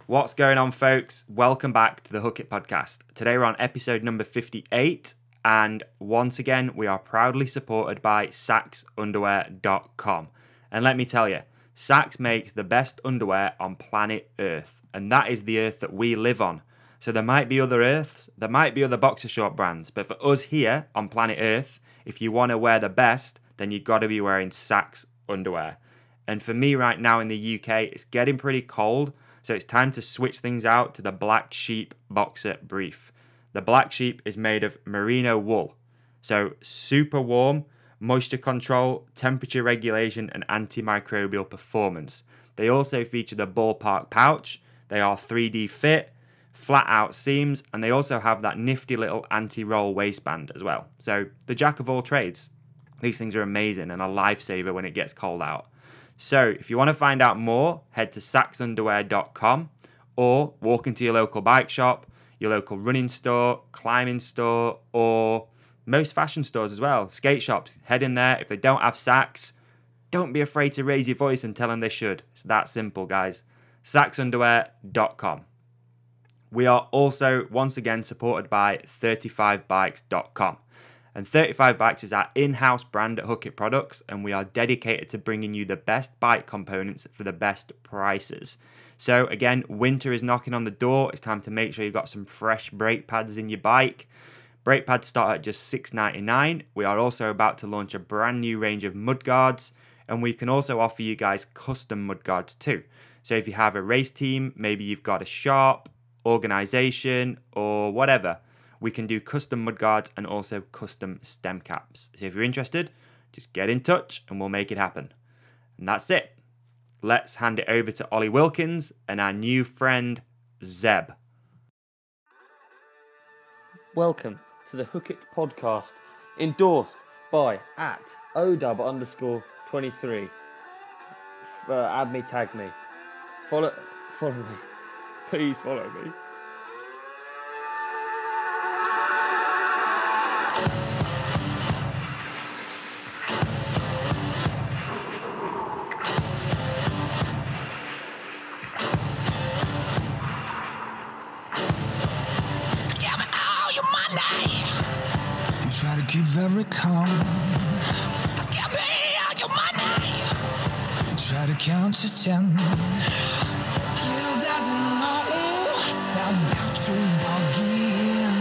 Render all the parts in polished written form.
What's going on, folks? Welcome back to the HKT Podcast. Today we're on episode number 58, and once again we are proudly supported by SAXXunderwear.com. And let me tell you, SAXX makes the best underwear on planet Earth, and that is the Earth that we live on. So there might be other Earths, there might be other boxer short brands, but for us here on planet Earth, if you want to wear the best, then you've got to be wearing SAXX underwear. And for me right now in the UK, it's getting pretty cold, so it's time to switch things out to the Black Sheep Boxer Brief. The Black Sheep is made of merino wool, so super warm, moisture control, temperature regulation, and antimicrobial performance. They also feature the ballpark pouch, they are 3D fit, flat out seams, and they also have that nifty little anti-roll waistband as well. So the jack of all trades. These things are amazing and a lifesaver when it gets cold out. So if you want to find out more, head to saxxunderwear.com or walk into your local bike shop, your local running store, climbing store, or most fashion stores as well, skate shops. Head in there. If they don't have SAXX, don't be afraid to raise your voice and tell them they should. It's that simple, guys. saxxunderwear.com. We are also, once again, supported by 35bikes.com. And 35Bikes is our in-house brand at HKT Products, and we are dedicated to bringing you the best bike components for the best prices. So again, winter is knocking on the door. It's time to make sure you've got some fresh brake pads in your bike. Brake pads start at just $6.99. We are also about to launch a brand new range of mudguards, and we can also offer you guys custom mudguards too. So if you have a race team, maybe you've got a shop, organization, or whatever, we can do custom mudguards and also custom stem caps. So if you're interested, just get in touch and we'll make it happen. And that's it. Let's hand it over to Ollie Wilkins and our new friend, Zeb. Welcome to the HKT Podcast, endorsed by @ODub_23. Add me, tag me. Follow me. Please follow me. Keep very calm. Give me all your money. Try to count to 10. Little doesn't know it's about to begin.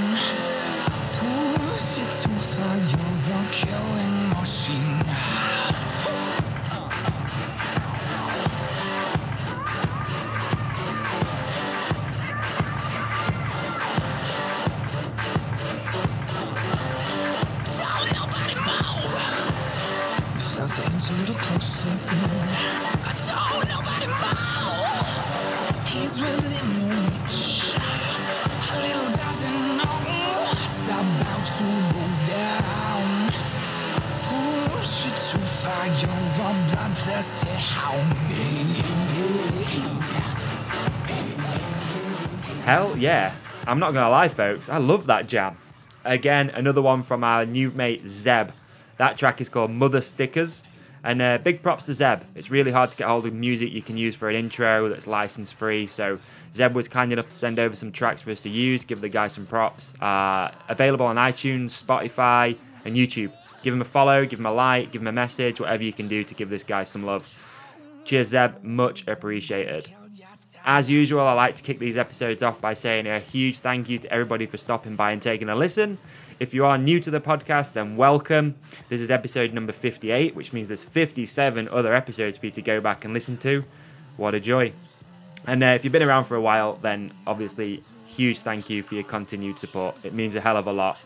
Push it too far, you're a killing machine. A little closer. I told nobody more. He's within your reach. A little doesn't know it's about to go down. Push it too far, you're a bloodthirsty hound. Hell yeah. I'm not going to lie, folks. I love that jam. Again, another one from our new mate, Zeb. That track is called Mother Stickers. And big props to Zeb. It's really hard to get hold of music you can use for an intro that's license free. So Zeb was kind enough to send over some tracks for us to use. Give the guy some props. Available on iTunes, Spotify, and YouTube. Give him a follow, give him a like, give him a message, whatever you can do to give this guy some love. Cheers, Zeb. Much appreciated. As usual, I like to kick these episodes off by saying a huge thank you to everybody for stopping by and taking a listen. If you are new to the podcast, then welcome. This is episode number 58, which means there's 57 other episodes for you to go back and listen to. What a joy. And if you've been around for a while, then obviously, huge thank you for your continued support. It means a hell of a lot.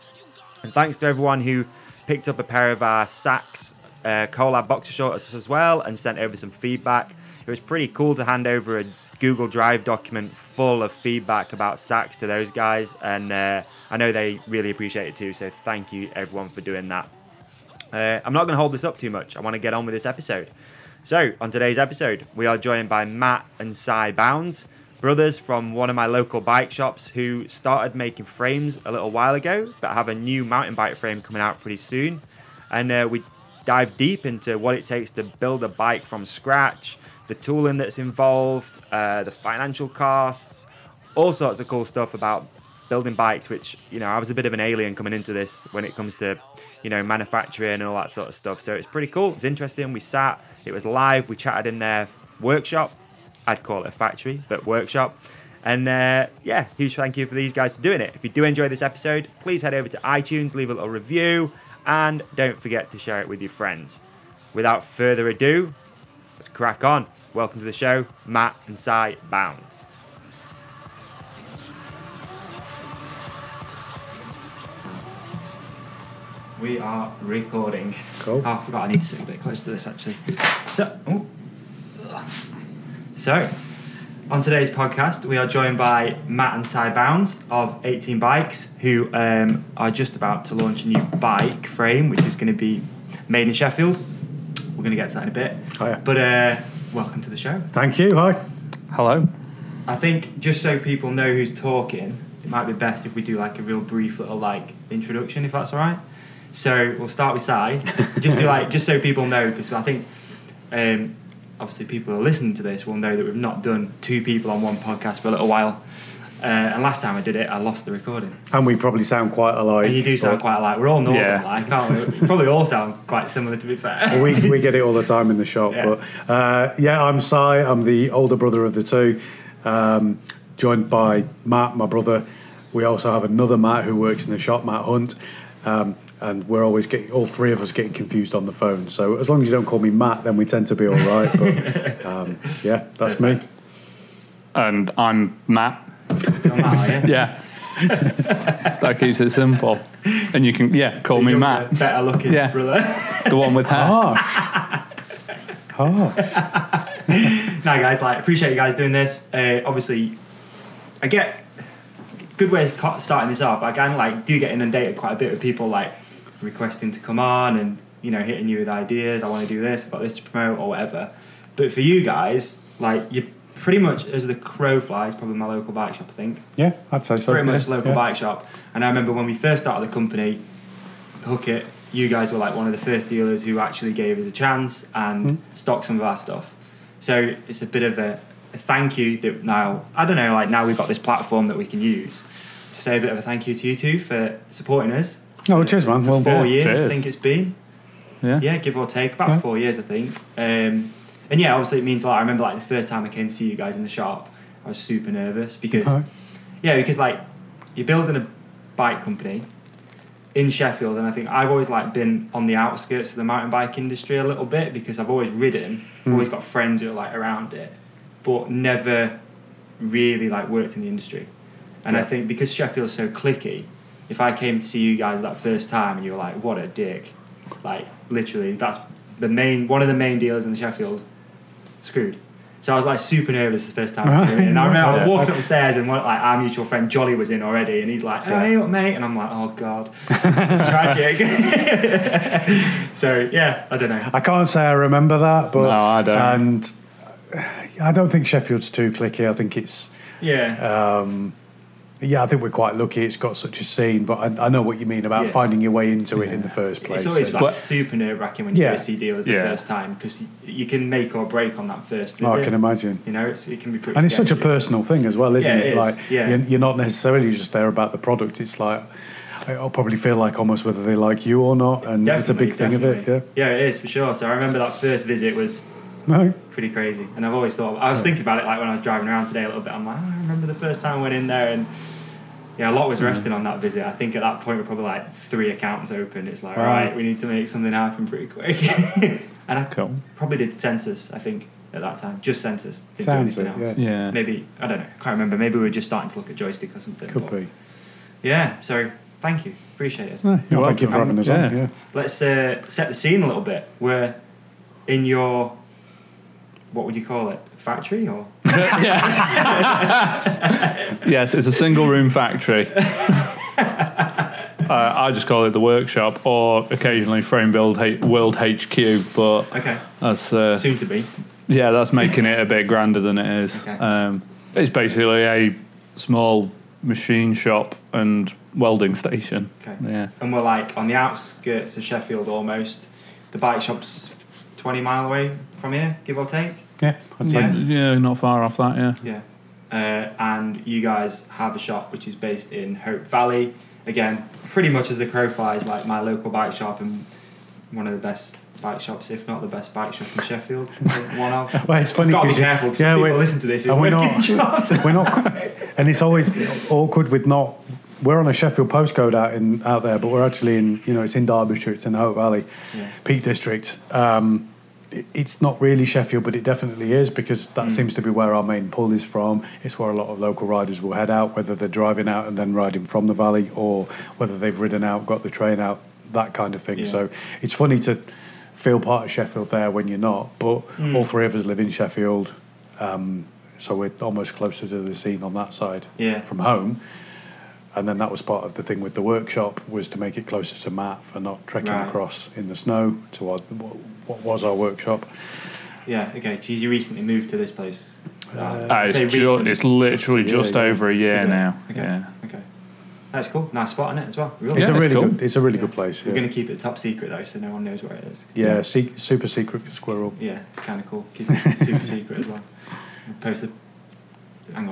And thanks to everyone who picked up a pair of our SAXX collab boxer shorts as well and sent over some feedback. It was pretty cool to hand over a Google Drive document full of feedback about SAXX to those guys, and I know they really appreciate it too, so thank you everyone for doing that. I'm not going to hold this up too much. I want to get on with this episode. So on today's episode, we are joined by Matt and Matt Bowns, brothers from one of my local bike shops who started making frames a little while ago, but have a new mountain bike frame coming out pretty soon. And we dive deep into what it takes to build a bike from scratch, the tooling that's involved, the financial costs, all sorts of cool stuff about building bikes, which, you know, I was a bit of an alien coming into this when it comes to, you know, manufacturing and all that sort of stuff. So it's pretty cool. It's interesting. We sat, it was live. We chatted in their workshop. I'd call it a factory, but workshop. And yeah, huge thank you for these guys for doing it. If you do enjoy this episode, please head over to iTunes, leave a little review, and don't forget to share it with your friends. Without further ado, let's crack on. Welcome to the show, Matt and Bowns. We are recording. Cool. Oh, I forgot I need to sit a bit close to this actually. So, on today's podcast, we are joined by Matt and Bowns of 18Bikes, who are just about to launch a new bike frame, which is going to be made in Sheffield. We're going to get to that in a bit. Oh, yeah. But welcome to the show. Thank you. Hi. Hello. I think just so people know who's talking, it might be best if we do like a real brief little like introduction, if that's all right. So we'll start with Si. just so people know, because I think obviously people who are listening to this will know that we've not done two people on one podcast for a little while. And last time I did it, I lost the recording. And we probably sound quite alike. And you do sound quite alike. We're all northern, Yeah. like, aren't we? Probably all sound quite similar, to be fair. we get it all the time in the shop. Yeah. But yeah, I'm Si. I'm the older brother of the two, joined by Matt, my brother. We also have another Matt who works in the shop, Matt Hunt. And we're always all three of us getting confused on the phone. So as long as you don't call me Matt, then we tend to be all right. But yeah, that's me. And I'm Matt. You're Matt, are you? Yeah. That keeps it simple. And you can, call me You're Matt. the better looking Yeah. brother. The one with hair. No, guys, like, appreciate you guys doing this. Obviously, I get good way of starting this off. I kind of like do get inundated quite a bit with people like requesting to come on and, you know, hitting you with ideas. I want to do this, I've got this to promote or whatever. But for you guys, like, you're pretty much, as the crow flies, probably my local bike shop, I think. Yeah, I'd say so. Pretty much local yeah. bike shop. And I remember when we first started the company, Hook It, you guys were like one of the first dealers who actually gave us a chance and stocked some of our stuff. So it's a bit of a thank you that now, I don't know, like now we've got this platform that we can use to say a bit of a thank you to you two for supporting us. Oh, cheers, man. For Well, 4 years, cheers. I think it's been. Yeah. Give or take, about Yeah. 4 years, I think. And yeah, obviously it means a lot. I remember like the first time I came to see you guys in the shop, I was super nervous because, because like you're building a bike company in Sheffield, and I think I've always like been on the outskirts of the mountain bike industry a little bit because I've always ridden, always got friends who are like around it, but never really like worked in the industry. And I think because Sheffield's so cliquey, if I came to see you guys that first time and you were like, what a dick, like literally that's one of the main dealers in Sheffield, screwed. So I was like super nervous the first time I came in. And I remember I was walking up the stairs and like our mutual friend Jolly was in already, and he's like, "Oh, hey up, mate," and I'm like, "Oh God, this is tragic." So yeah, I don't know. I can't say I remember that, but No, I don't. And I don't think Sheffield's too cliquey. I think it's I think we're quite lucky it's got such a scene, but I know what you mean about finding your way into it in the first place. It's always So- like super nerve-wracking when you go see dealers the first time because you can make or break on that first visit. I can imagine. You know, it can be pretty. And it's such a sketchy. personal thing as well, isn't Yeah, it? it is. Like Yeah. you're not necessarily just there about the product. It's like I'll probably feel like almost whether they like you or not, and it's a big thing of it. Yeah, it is for sure. So I remember that first visit was pretty crazy, and I've always thought I was thinking about it like when I was driving around today a little bit. I'm like, I remember the first time I went in there, and a lot was resting on that visit. I think at that point we're probably like 3 accounts open. It's like, right, we need to make something happen pretty quick. And I probably did the census, I think, at that time. Just census. Didn't Sounds do anything else. Yeah. Maybe, I don't know, I can't remember. Maybe we were just starting to look at joystick or something. Could be. Yeah, so thank you. Appreciate it. Well, thank you for having us on. Yeah. Let's set the scene a little bit. We're in your, what would you call it? Factory or? Yes, it's a single room factory. I just call it the workshop, or occasionally Frame Build World HQ. But that's soon to be. Yeah, that's making it a bit grander than it is. Okay. It's basically a small machine shop and welding station. Okay. Yeah. And we're like on the outskirts of Sheffield almost. The bike shop's 20 mile away from here, give or take. Yeah, I'd say. Yeah, not far off that. Yeah. Yeah. And you guys have a shop which is based in Hope Valley. Again, pretty much as the crow flies, like my local bike shop and one of the best bike shops, if not the best bike shop in Sheffield. One of. Well, it's funny. Got to be careful because people listen to this. And we're not. And it's always awkward with not. We're on a Sheffield postcode out there, but we're actually in. It's in Derbyshire. It's in the Hope Valley, Peak District. It's not really Sheffield, but it definitely is because that seems to be where our main pull is from. It's where a lot of local riders will head out, whether they're driving out and then riding from the valley, or whether they've ridden out, got the train out, that kind of thing. Yeah. So it's funny to feel part of Sheffield there when you're not, but all three of us live in Sheffield, so we're almost closer to the scene on that side from home. And then that was part of the thing with the workshop, was to make it closer to Matt for not trekking across in the snow to what was our workshop. Yeah, okay. So you recently moved to this place? It's literally just over a year now. Okay. Yeah. Okay. That's cool. Nice spot on it as well. Really. It's a really good place. We're going to keep it top secret though, so no one knows where it is. Yeah, super secret squirrel. Yeah, it's kind of cool. Keep it super secret as well.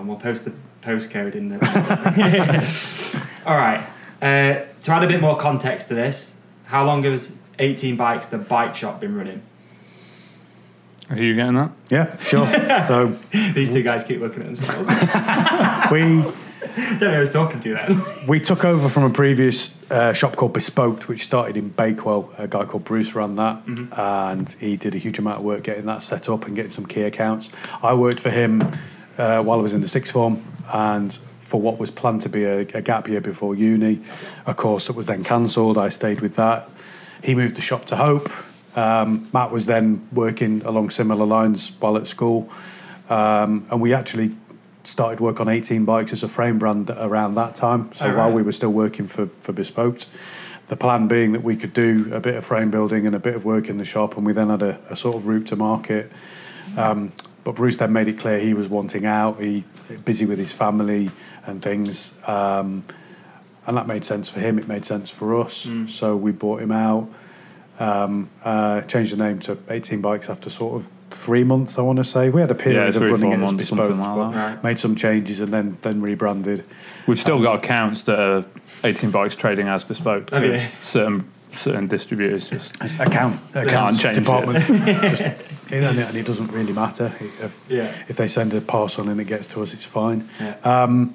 We'll post the postcode in the. All right. To add a bit more context to this, how long has 18Bikes, the bike shop, been running? Are you getting that? Yeah, sure. So these two guys keep looking at themselves. Don't know who I was talking to then. We took over from a previous shop called Bespoke, which started in Bakewell. A guy called Bruce ran that, and he did a huge amount of work getting that set up and getting some key accounts. I worked for him while I was in the sixth form, and for what was planned to be a gap year before uni, a course that was then cancelled. I stayed with that. He moved the shop to Hope. Matt was then working along similar lines while at school, and we actually started work on 18Bikes as a frame brand around that time. So while we were still working for Bespoke, the plan being that we could do a bit of frame building and a bit of work in the shop, and we then had a sort of route to market. But Bruce then made it clear he was wanting out. He busy with his family and things, and that made sense for him. It made sense for us. So we bought him out. Changed the name to 18Bikes after sort of 3 months, I want to say. We had a period of running it as Bespoke, but made some changes and then rebranded. We've still got accounts that are 18Bikes trading as Bespoke. Certain distributors just account department. And it doesn't really matter. If they send a parcel and it gets to us, it's fine. And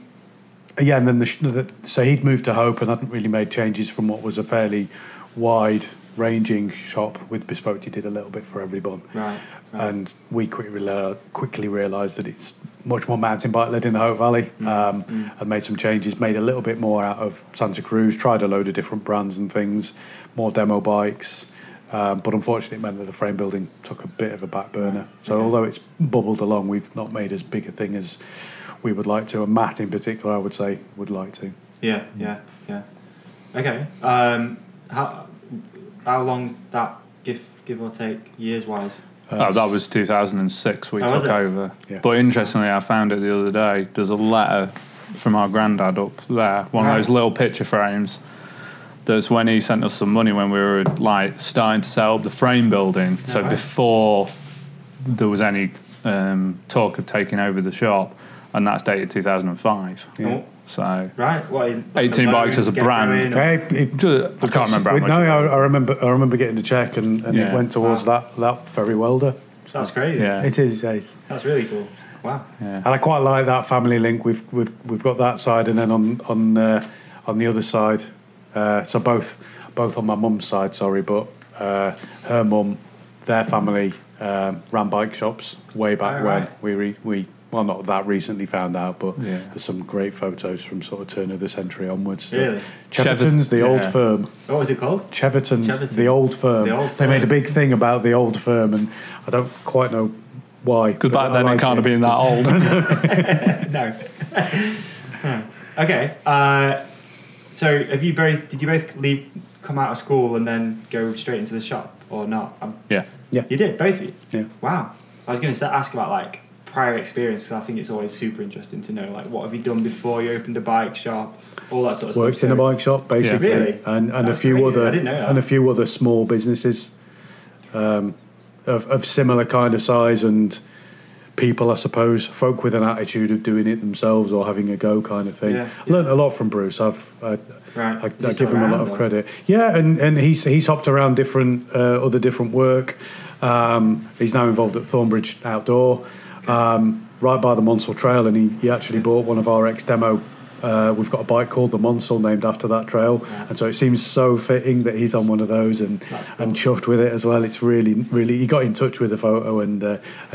then so he'd moved to Hope and hadn't really made changes from what was a fairly wide ranging shop. With Bespoke, you did a little bit for everyone, and we quickly realised that it's much more mountain bike led in the Hope Valley, and made some changes, made a little bit more out of Santa Cruz, tried a load of different brands and things, more demo bikes, but unfortunately it meant that the frame building took a bit of a back burner. So although it's bubbled along, we've not made as big a thing as we would like to, and Matt in particular I would say would like to. Okay. How long's that, give or take, years-wise? That was 2006 we took over. Yeah. But interestingly, I found it the other day. There's a letter from our granddad up there, one of those little picture frames. That's when he sent us some money when we were like starting to set up the frame building. So before there was any talk of taking over the shop, and that's dated 2005. Yeah. So 18Bikes as a brand. I can't remember how much. I remember getting a check and it went towards that very welder. That's crazy. Yeah, it is. Yes. That's really cool. Wow. Yeah. And I quite like that family link. We've got that side, and then on the other side, so both on my mum's side. Sorry, but her mum, their family ran bike shops way back when we. Well, not that recently found out, but there's some great photos from sort of turn of the century onwards. Really? Cheverton's, the old firm. What was it called? Cheverton's, the old firm. They made a big thing about the old firm, and I don't quite know why. Because back then it can't have been that old. No. Okay. So did you both come out of school and then go straight into the shop, or not? Yeah. You did, both of you? Yeah. Wow. I was going to ask about like prior experience, because I think it's always super interesting to know, like, what have you done before you opened a bike shop, all that sort of stuff. Worked in a bike shop, basically. Really? And a few other, I didn't know that. and a few other small businesses at of similar kind of size and people, I suppose, folk with an attitude of doing it themselves or having a go kind of thing. Learned a lot from Bruce. I give him a lot of credit. Yeah, and he's hopped around other different work. He's now involved at Thornbridge Outdoor, right by the Monsell Trail, and he actually bought one of our ex-demo. We've got a bike called the Monsell named after that trail, and so it seems so fitting that he's on one of those and chuffed with it as well. It's really, really. He got in touch with the photo and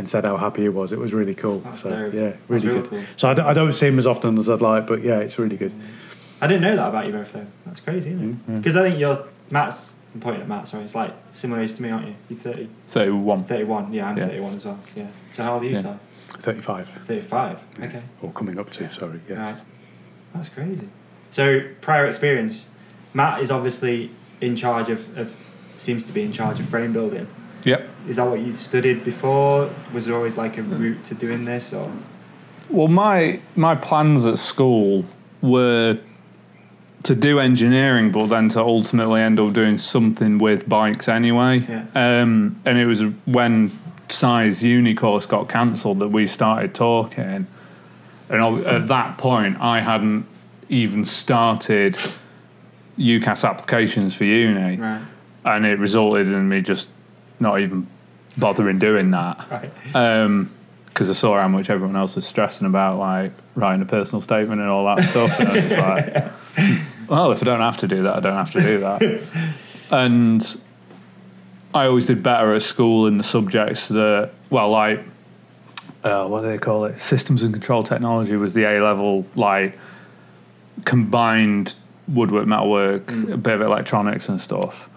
said how happy he was. It was really cool. Really good. Cool. So I don't see him as often as I'd like, but yeah, it's really good. I didn't know that about you both though. That's crazy, isn't it? Because I think Matt's. I'm pointing at Matt. Sorry, it's like similar age to me, aren't you? You're 30. 31. 31. Yeah, I'm 31 as well. Yeah. So how old are you, Si? 35. 35. Okay. Or coming up to. Sorry. Yeah. Right. That's crazy. So, prior experience, Matt is obviously in charge seems to be in charge of frame building. Yep. Is that what you studied before? Was there always like a route to doing this, or? Well, my plans at school were to do engineering, but then to ultimately end up doing something with bikes anyway. Yeah. And it was when Si's uni course got cancelled that we started talking. And at that point, I hadn't even started UCAS applications for uni. Right. And it resulted in me just not even bothering doing that. Right. Because I saw how much everyone else was stressing about, like, writing a personal statement and all that stuff. And I was like, well, if I don't have to do that, I don't have to do that. And I always did better at school in the subjects that, well, like, what do they call it? Systems and Control Technology was the A-level, like, combined woodwork, metalwork, a bit of electronics and stuff.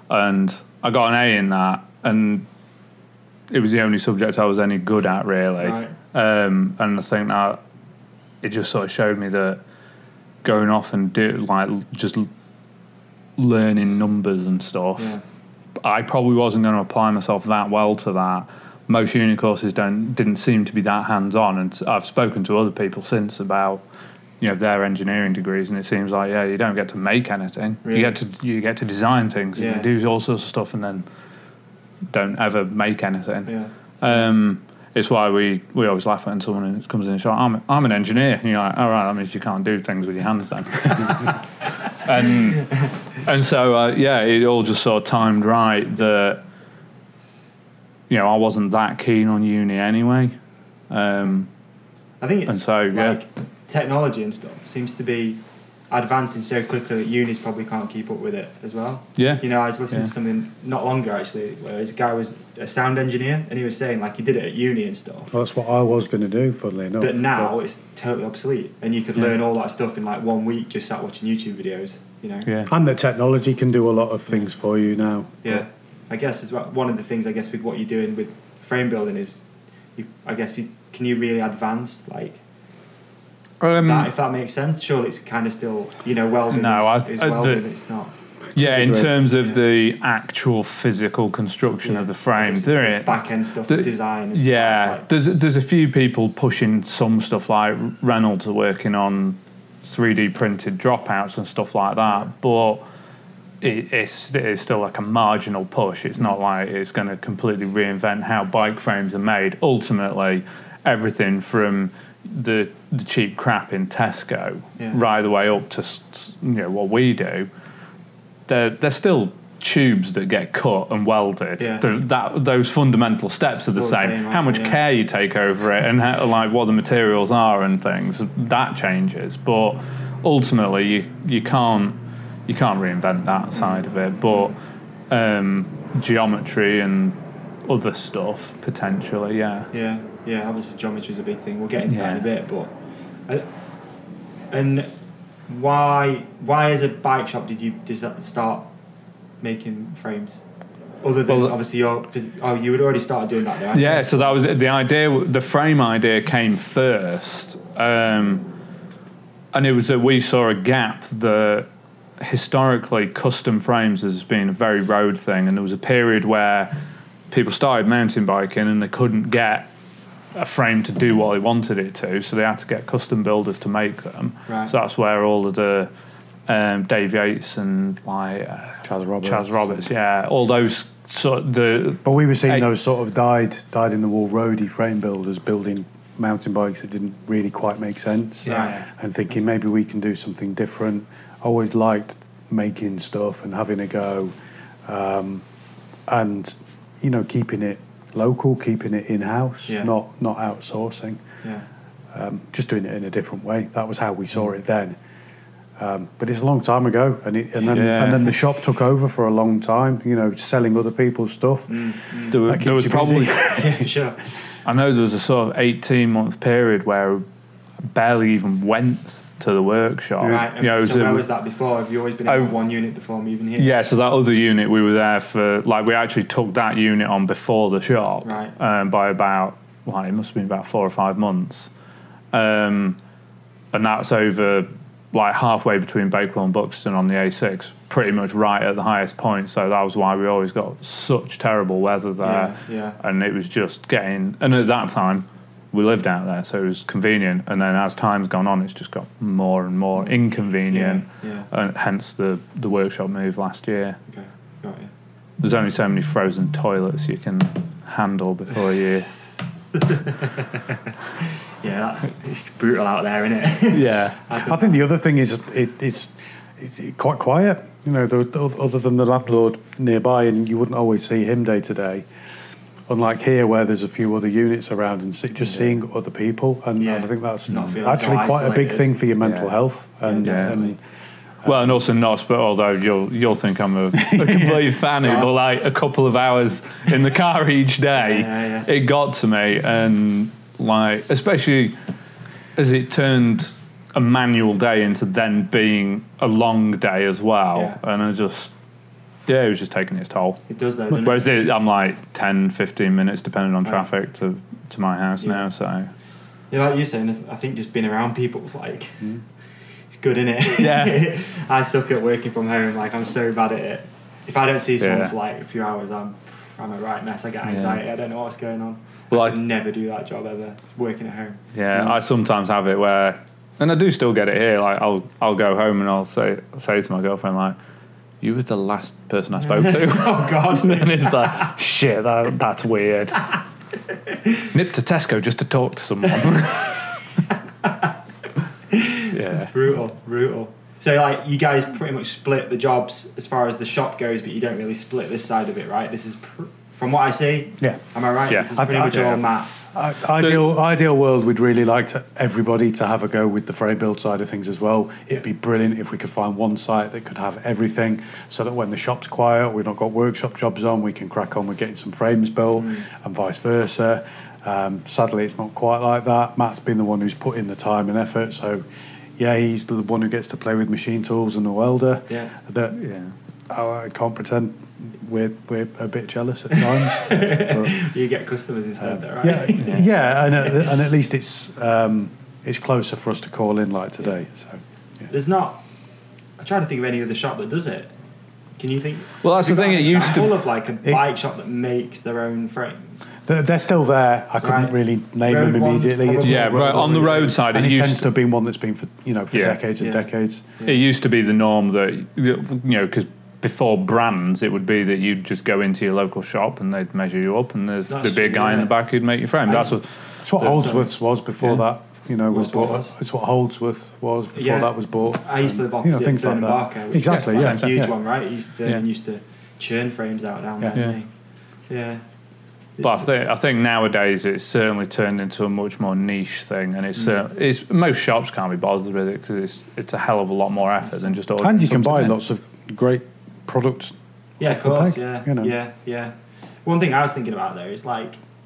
And I got an A in that, and it was the only subject I was any good at, really. Right. And I think that it just sort of showed me that going off and just learning numbers and stuff, I probably wasn't going to apply myself that well to that. Most uni courses didn't seem to be that hands-on, and I've spoken to other people since about their engineering degrees, and it seems like you don't get to make anything. Really? You get to design things, and you do all sorts of stuff, and then don't ever make anything. It's why we always laugh when someone comes in and says, I'm an engineer, and you're like, all right, that means you can't do things with your hands then. and so it all just sort of timed right that I wasn't that keen on uni anyway. I think it's technology and stuff seems to be advancing so quickly that unis probably can't keep up with it as well. Yeah. I was listening to something not long ago actually where this guy was a sound engineer and he was saying like he did it at uni and stuff. Well, that's what I was going to do, funnily enough. But now it's totally obsolete and you could learn all that stuff in like 1 week just sat watching YouTube videos, Yeah. And the technology can do a lot of things for you now. Yeah. I guess as well, one of the things with what you're doing with frame building is can you really advance if that makes sense? Surely it's kind of still, welding is welding, it's not. Yeah, in terms of the actual physical construction of the frame. There back end stuff, design. There's a few people pushing some stuff like Reynolds are working on 3D printed dropouts and stuff like that, but it's still like a marginal push. It's not like it's going to completely reinvent how bike frames are made. Ultimately, everything from the cheap crap in Tesco right the way up to what we do, they're still tubes that get cut and welded. Those fundamental steps are the same. How much care you take over it and how, what the materials are and things, that changes. But ultimately you can't reinvent that side of it. But geometry and other stuff potentially. Obviously geometry is a big thing. We'll get into that in a bit, but and why as a bike shop did you start making frames? Other than obviously you had already started doing that, right? Yeah, so that was the idea. The frame idea came first, and it was that we saw a gap that historically custom frames has been a very road thing, and there was a period where people started mountain biking and they couldn't get a frame to do what they wanted it to, so they had to get custom builders to make them. Right. So that's where all of the Dave Yates and Chaz Roberts, all those But we were seeing those sort of dyed in the wool roadie frame builders building mountain bikes that didn't really quite make sense. Yeah. And thinking maybe we can do something different. I always liked making stuff and having a go, and keeping it local, keeping it in house, not outsourcing. Yeah. Just doing it in a different way. That was how we saw it then. But it's a long time ago, and then the shop took over for a long time. Selling other people's stuff. There was probably Yeah, for sure. I know there was a sort of 18-month period where I barely even went to the workshop. Right. So where was that before? Have you always been in one unit before moving here? Yeah, so that other unit we were there for, we actually took that unit on before the shop. Right. By about, it must have been about 4 or 5 months. And that's over, halfway between Bakewell and Buxton on the A6, pretty much right at the highest point. So that was why we always got such terrible weather there. Yeah. And it was just and at that time, we lived out there, so it was convenient. And then as time's gone on, it's just got more and more inconvenient. Yeah. And hence the workshop move last year. Okay, got you. There's only so many frozen toilets you can handle before you... Yeah, it's brutal out there, isn't it? Yeah. I think the other thing is it's quite quiet. Other than the landlord nearby, and you wouldn't always see him day to day. Unlike here, where there's a few other units around and seeing other people, and I think that's actually quite a big thing for your mental health. And also not, but although you'll think I'm a complete fanny, but a couple of hours in the car each day, it got to me, and especially as it turned a manual day into then being a long day as well, and I just. Yeah, it was just taking its toll. It does, though, doesn't Whereas I'm 10, 15 minutes, depending on traffic, to my house now, so... Yeah, like you're saying, I think just being around people is it's good, isn't it? Yeah. I suck at working from home, I'm so bad at it. If I don't see someone for a few hours, I'm a right mess. I get anxiety, I don't know what's going on. I could never do that job ever, working at home. Yeah, I sometimes have it where... And I do still get it here, I'll go home and I'll say to my girlfriend, you were the last person I spoke to. Oh, God. And it's shit, that's weird. Nip to Tesco just to talk to someone. It's brutal. So, you guys pretty much split the jobs as far as the shop goes, but you don't really split this side of it, right? This is, from what I see, am I right? Yeah. This is pretty much all Matt. Ideal world, we'd really like everybody to have a go with the frame build side of things as well. It'd be brilliant if we could find one site that could have everything, so that when the shop's quiet, we've not got workshop jobs on, we can crack on with getting some frames built, and vice versa. Sadly, it's not quite like that. Matt's been the one who's put in the time and effort, so he's the one who gets to play with machine tools and a welder. I can't pretend we're a bit jealous at times. You get customers instead, though, right? And at least it's closer for us to call in like today. So there's not. I try to think of any other shop that does it. Can you think? Well, that's the thing. It used to of a bike shop that makes their own frames. They're still there. I couldn't really name them immediately. On the roadside, and it tends to have been one that's been for decades and decades. It used to be the norm that because before brands, it would be that you'd just go into your local shop and they'd measure you up, and there'd be a guy in the back who'd make your frame. That's what Holdsworth's was before that. Was bought. It's what Holdsworth was before that was bought. I used to live opposite things like that. Barker, which exactly, is a huge one, right? Vernon used to churn frames out down there. Yeah. But I think nowadays it's certainly turned into a much more niche thing, and it's most shops can't be bothered with it because it's a hell of a lot more effort than just ordering. And you can buy lots of great products. Yeah, of course. Yeah. One thing I was thinking about there is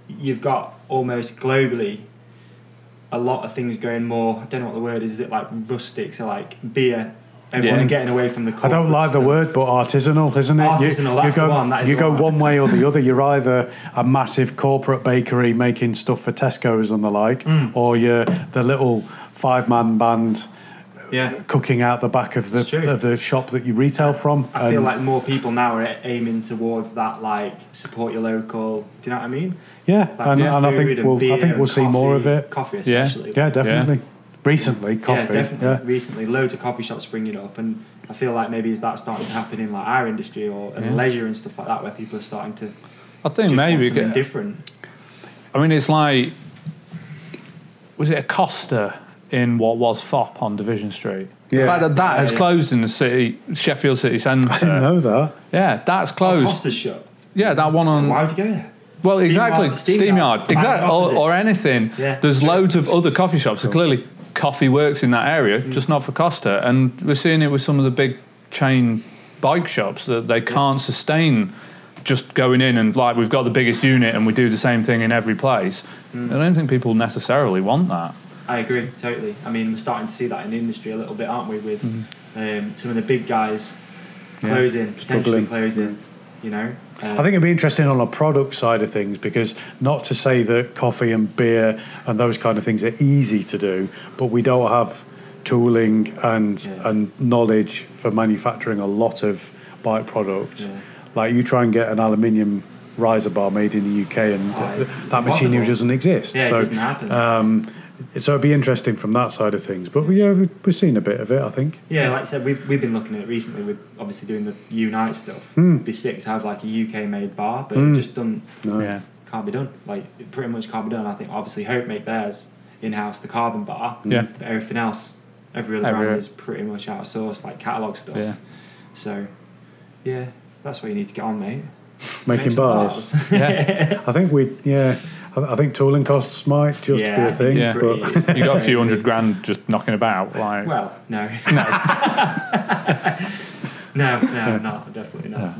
you've got almost globally a lot of things going more. I don't know what the word is. Is it rustic? So beer. Everyone getting away from the. I don't like the word, but artisanal, isn't it? Artisanal. That's the one. You go one way or the other. You're either a massive corporate bakery making stuff for Tesco's and the like, or you're the little 5-man band. Cooking out the back of the shop that you retail from. I feel like more people now are aiming towards that, support your local. Do you know what I mean? Yeah, and I think we'll see more of it. Coffee, especially. Yeah, definitely. Recently, coffee. Yeah, definitely. Recently, loads of coffee shops springing up, and I feel like maybe is that starting to happen in like our industry or in leisure and stuff like that, where people are starting to. I think maybe want something different. I mean, it's like, was it a Costa in what was FOP on Division Street? Yeah. The fact that has closed in the city, Sheffield city centre. I didn't know that. Yeah, that's closed. Costa's shut. Yeah, that one on. Why would you go there? Well, Steam exactly. Yard, Steam Yard. Exactly. Or anything. Yeah. There's loads of other coffee shops. So clearly, coffee works in that area, just not for Costa. And we're seeing it with some of the big chain bike shops that they can't sustain just going in and like we've got the biggest unit and we do the same thing in every place. I don't think people necessarily want that. I agree totally. I mean, we're starting to see that in the industry a little bit, aren't we? With some of the big guys closing, potentially closing. You know, I think it'd be interesting on a product side of things, because not to say that coffee and beer and those kind of things are easy to do, but we don't have tooling and knowledge for manufacturing a lot of bike products. Like you try and get an aluminium riser bar made in the UK and that machinery doesn't exist. Yeah, so, it doesn't happen. So it'd be interesting from that side of things. But yeah, we've seen a bit of it, I think. Yeah, like I said, we've been looking at it recently with obviously doing the Unite stuff. It'd be sick to have like a UK made bar, but it just can't be done. Like it pretty much can't be done. I think obviously Hope make theirs in-house, the carbon bar. Yeah. But everything else, every other brand is pretty much outsourced, like catalogue stuff. Yeah. So, yeah, that's what you need to get on, mate. Making bars. Yeah. I think tooling costs might just be a thing. Yeah. But You got a few $100,000 just knocking about. Like, well, no. No, definitely not.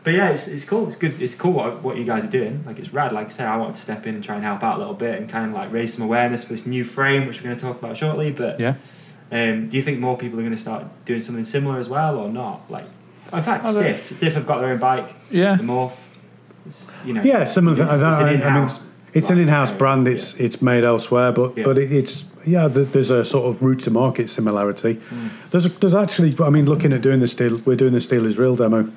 But yeah, it's cool. It's good. It's cool what you guys are doing. Like it's rad. Like I say, I wanted to step in and try and help out a little bit and kind of like raise some awareness for this new frame, which we're going to talk about shortly. But do you think more people are going to start doing something similar as well, or not? Like, in fact, Stiff have got their own bike. Yeah. The Morph. Similar. It's an in-house. It's an in-house brand. It's made elsewhere, but there's a sort of route to market similarity. There's actually, I mean, looking at doing the steel, we're doing the Steel is Real demo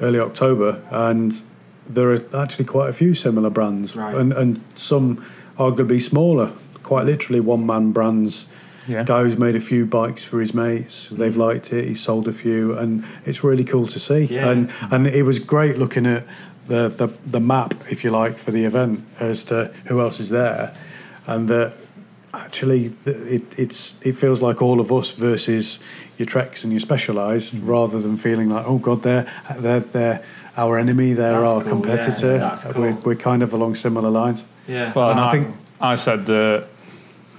early October, and there are actually quite a few similar brands, and some arguably smaller, quite literally one-man brands. Yeah. Guy who's made a few bikes for his mates, they've liked it, he sold a few, and it's really cool to see. Yeah. And it was great looking at the map, if you like, for the event as to who else is there, and that actually it feels like all of us versus your Treks and your Specialized, rather than feeling like, oh god, they're our enemy, they're our competitor. Yeah, that's cool. We're kind of along similar lines. Yeah. Well, and I think I said that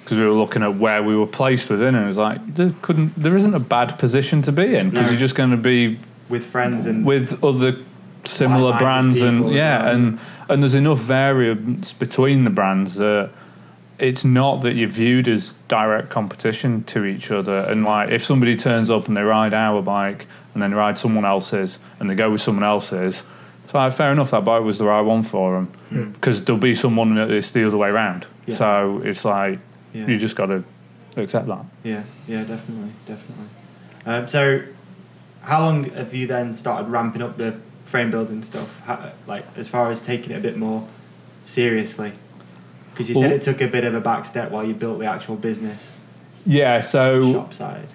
because we were looking at where we were placed within, and it was like there isn't a bad position to be in, because you're just going to be with friends and with other similar brands, and and there's enough variance between the brands that it's not that you're viewed as direct competition to each other. And like if somebody turns up and they ride our bike and then ride someone else's and they go with someone else's, it's like fair enough, that bike was the right one for them, because there'll be someone that it's the other way around. So it's like you just got to accept that. Yeah, definitely. So how long have you then started ramping up the frame building stuff, like as far as taking it a bit more seriously? Because you said it took a bit of a back step while you built the actual business. Yeah, so shop side.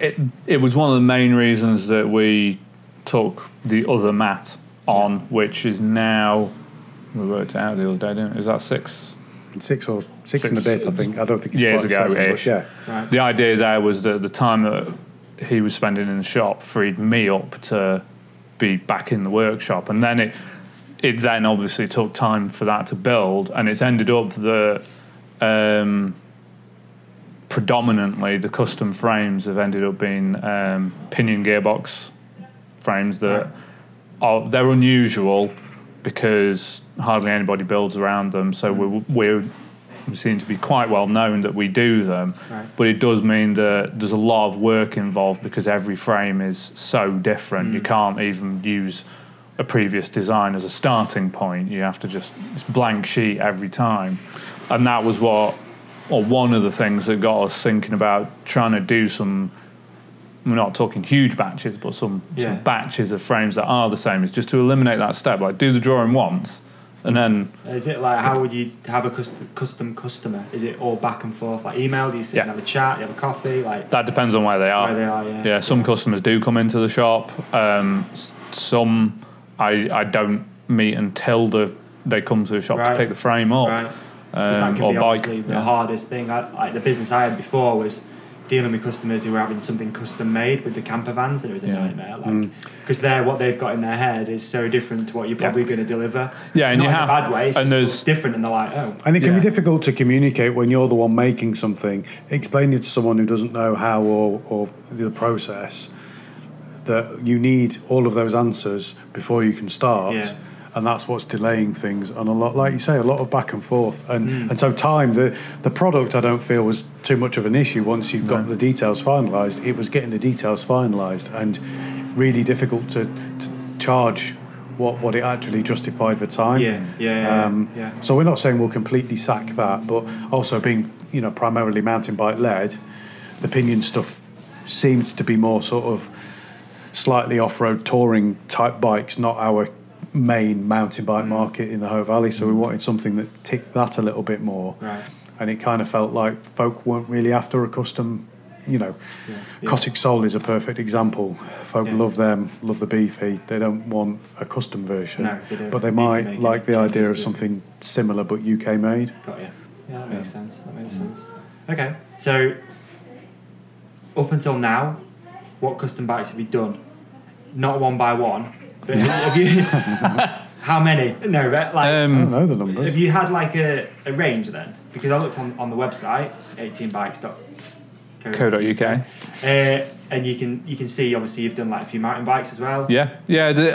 It was one of the main reasons that we took the other Matt on, which is now, we worked it out the other day, didn't we? Is that six and a bit, I think. I don't think it's years ago. Right. The idea there was that the time that he was spending in the shop freed me up to be back in the workshop, and then it then obviously took time for that to build, and it's ended up that predominantly the custom frames have ended up being pinion gearbox frames that they're unusual because hardly anybody builds around them, so we seem to be quite well known that we do them, but it does mean that there's a lot of work involved because every frame is so different. You can't even use a previous design as a starting point. You have to it's blank sheet every time, and that was one of the things that got us thinking about trying to do some, we're not talking huge batches, but some batches of frames that are the same, is just to eliminate that step. Like do the drawing once And then, is it like, how would you have a custom customer? Is it all back and forth, like email? Do you sit and have a chat? Do you have a coffee? Like that depends on where they are. Yeah, some customers do come into the shop. Some I don't meet until they come to the shop to pick the frame up. Right. That can or be bike. Obviously the hardest thing. Like the business I had before was dealing with customers who were having something custom made with the camper vans, and it was a nightmare. Like, because what they've got in their head is so different to what you're probably going to deliver. Yeah, and not you in have a bad way. and there's different, and they're like, oh. And it can be difficult to communicate when you're the one making something, explaining it to someone who doesn't know how or the process, that you need all of those answers before you can start. Yeah. And that's what's delaying things, and a lot, like you say, a lot of back and forth, and so time. The product, I don't feel, was too much of an issue once you've got the details finalised. It was getting the details finalised, and really difficult to charge what it actually justified for time. Yeah. So we're not saying we'll completely sack that, but also being primarily mountain bike led, the pinion stuff seems to be more sort of slightly off-road touring type bikes, not our main mountain bike market in the Hoe Valley, so we wanted something that ticked that a little bit more. Right. And it kind of felt like folk weren't really after a custom, Cottage Soul is a perfect example. Folk love them, love the beefy. They don't want a custom version, but they might like the idea of something similar but UK made. Got you. Yeah, that makes sense. Okay, so up until now, what custom bikes have you done? Not one by one, but have you? How many? No, like I don't know the numbers. Have you had like a range then? Because I looked on the website, 18bikes.co.uk, and you can see obviously you've done like a few mountain bikes as well. Yeah.